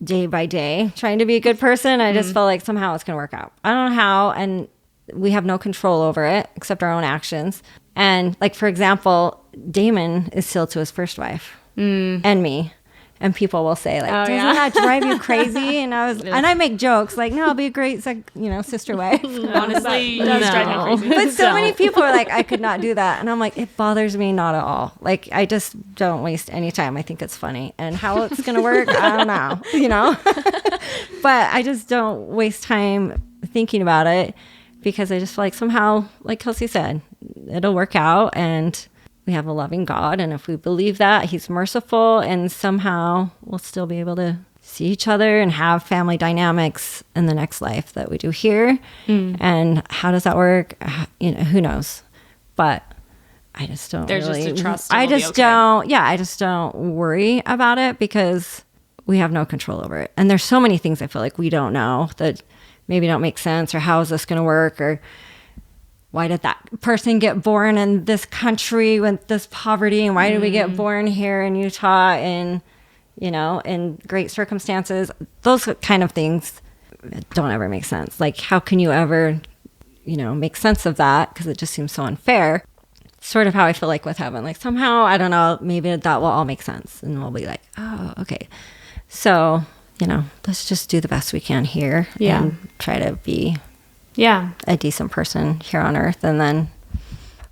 day by day trying to be a good person. I just feel like somehow it's going to work out. I don't know how. And we have no control over it except our own actions. And like, for example, Damon is still to his first wife and me. And people will say, like, doesn't that drive you crazy? And I make jokes like, no, I'll be a great, sister wife. Honestly, does drive me crazy. But so many people are like, I could not do that. And I'm like, it bothers me not at all. Like, I just don't waste any time. I think it's funny. And how it's going to work, I don't know, But I just don't waste time thinking about it because I just feel like somehow, like Kelsey said, it'll work out. And we have a loving God, and if we believe that, he's merciful, and somehow we'll still be able to see each other and have family dynamics in the next life that we do here. And how does that work? Who knows? But I just don't There's really, just a trust. I just don't worry about it because we have no control over it. And there's so many things I feel like we don't know that maybe don't make sense, or how is this going to work, or why did that person get born in this country with this poverty? And why did we get born here in Utah in great circumstances? Those kind of things don't ever make sense. Like, how can you ever, make sense of that? Because it just seems so unfair. Sort of how I feel like with heaven. Like, somehow, I don't know, maybe that will all make sense. And we'll be like, oh, okay. So, let's just do the best we can here Yeah. and try to be Yeah. a decent person here on earth. And then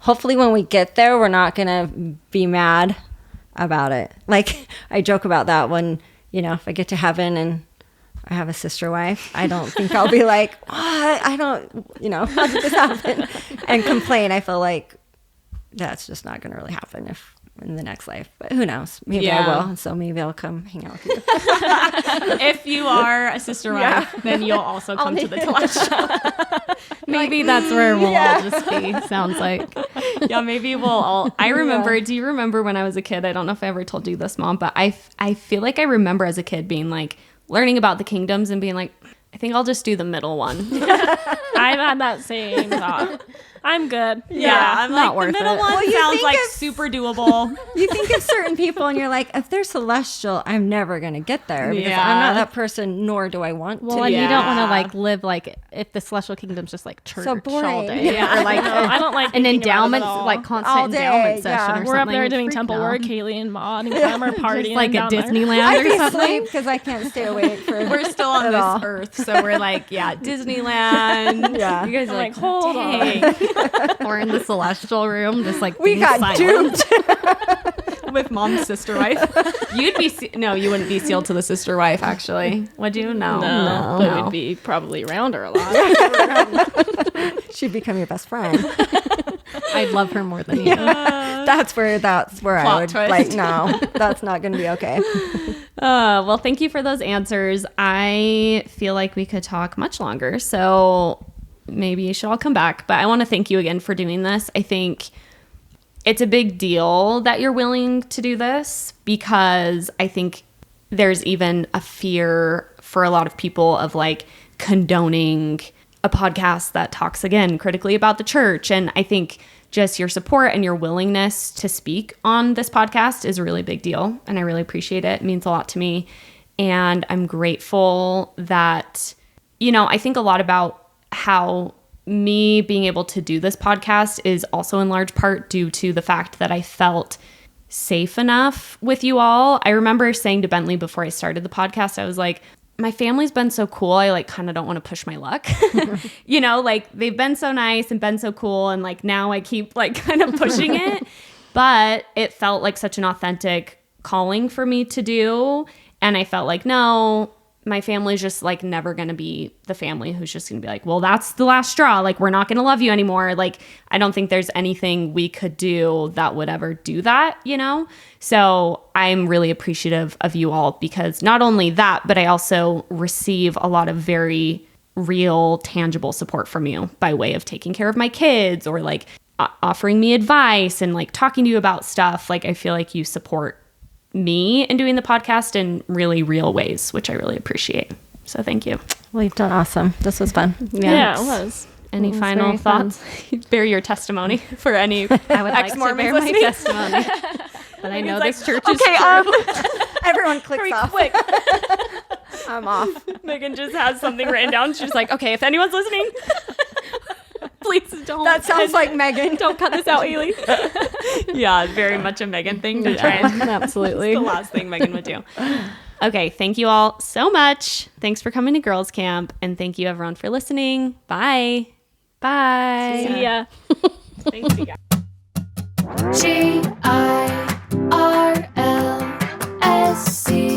hopefully when we get there, we're not going to be mad about it. Like I joke about that when, if I get to heaven and I have a sister wife, I don't think I'll be like, what? I don't, how did this happen? And complain. I feel like that's just not going to really happen if in the next life, but who knows? Maybe I will. So maybe I'll come hang out with you. If you are a sister wife, then you'll also come to the teleshow. Maybe that's where we'll all just be. Sounds like. Yeah, maybe we'll all. I remember. Do you remember when I was a kid? I don't know if I ever told you this, Mom, but I feel like I remember as a kid being like learning about the kingdoms and being like, I think I'll just do the middle one. I've had that same thought. I'm good. Yeah, I'm not like worth the middle it. one Well, you sounds think like it's- super doable. You think of certain people and you're like, if they're celestial, I'm never going to get there because Yeah. I'm not that person, nor do I want Well, to. and you don't want to Yeah. like live like if the celestial kingdom's just like church So all boring. day, Yeah. or like No, I don't like an thinking about it endowment, at all. like All constant day, endowment yeah. session or We're up something. there doing Freak temple no. work, Haley and Maud and Connor partying. Just like at down there. Disneyland I'd or be something. asleep because I can't stay awake for. We're still on At this all. earth, so we're like, yeah, Disneyland. Yeah. You guys are I'm like, like, hold on. dang. Or in the celestial room, just like We being got silent. doomed. With Mom's sister wife. You'd be no, you wouldn't be sealed to the sister wife. Actually, would you? No, No, but we'd be probably around her a lot. She'd become your best friend. I'd love her more than you. That's where I Plot would twist. like. No, that's not going to be okay. Well, thank you for those answers. I feel like we could talk much longer, so maybe you should all come back. But I want to thank you again for doing this. I think it's a big deal that you're willing to do this because I think there's even a fear for a lot of people of like condoning a podcast that talks again critically about the church. And I think just your support and your willingness to speak on this podcast is a really big deal. And I really appreciate it. It means a lot to me. And I'm grateful that, I think a lot about how me being able to do this podcast is also in large part due to the fact that I felt safe enough with you all. I remember saying to Bentley before I started the podcast, I was like, my family's been so cool. I like kind of don't want to push my luck. Like they've been so nice and been so cool. And like now I keep like kind of pushing it. But it felt like such an authentic calling for me to do. And I felt like, no, my family's just like never going to be the family who's just going to be like, well, that's the last straw. Like, we're not going to love you anymore. Like, I don't think there's anything we could do that would ever do that, So I'm really appreciative of you all because not only that, but I also receive a lot of very real, tangible support from you by way of taking care of my kids or like offering me advice and like talking to you about stuff. Like, I feel like you support me in doing the podcast in really real ways, which I really appreciate. So thank you. Well, you've done awesome. This was fun. Yeah, it was. Any was final very fun. thoughts? Bear your testimony for any I would like to Ex-Mormons bear my listening. testimony. But I know this church is okay, true. Everyone clicks off. quick. I'm off. Megan just has something written down. She's like, okay, if anyone's listening, please don't. That sounds like Megan. Don't cut this out, Haley. Yeah, very much a Megan thing to try and Absolutely. the last thing Megan would do. Okay, thank you all so much. Thanks for coming to Girls Camp, and thank you everyone for listening. Bye. Bye. See ya. Thanks, you guys. GIRLSC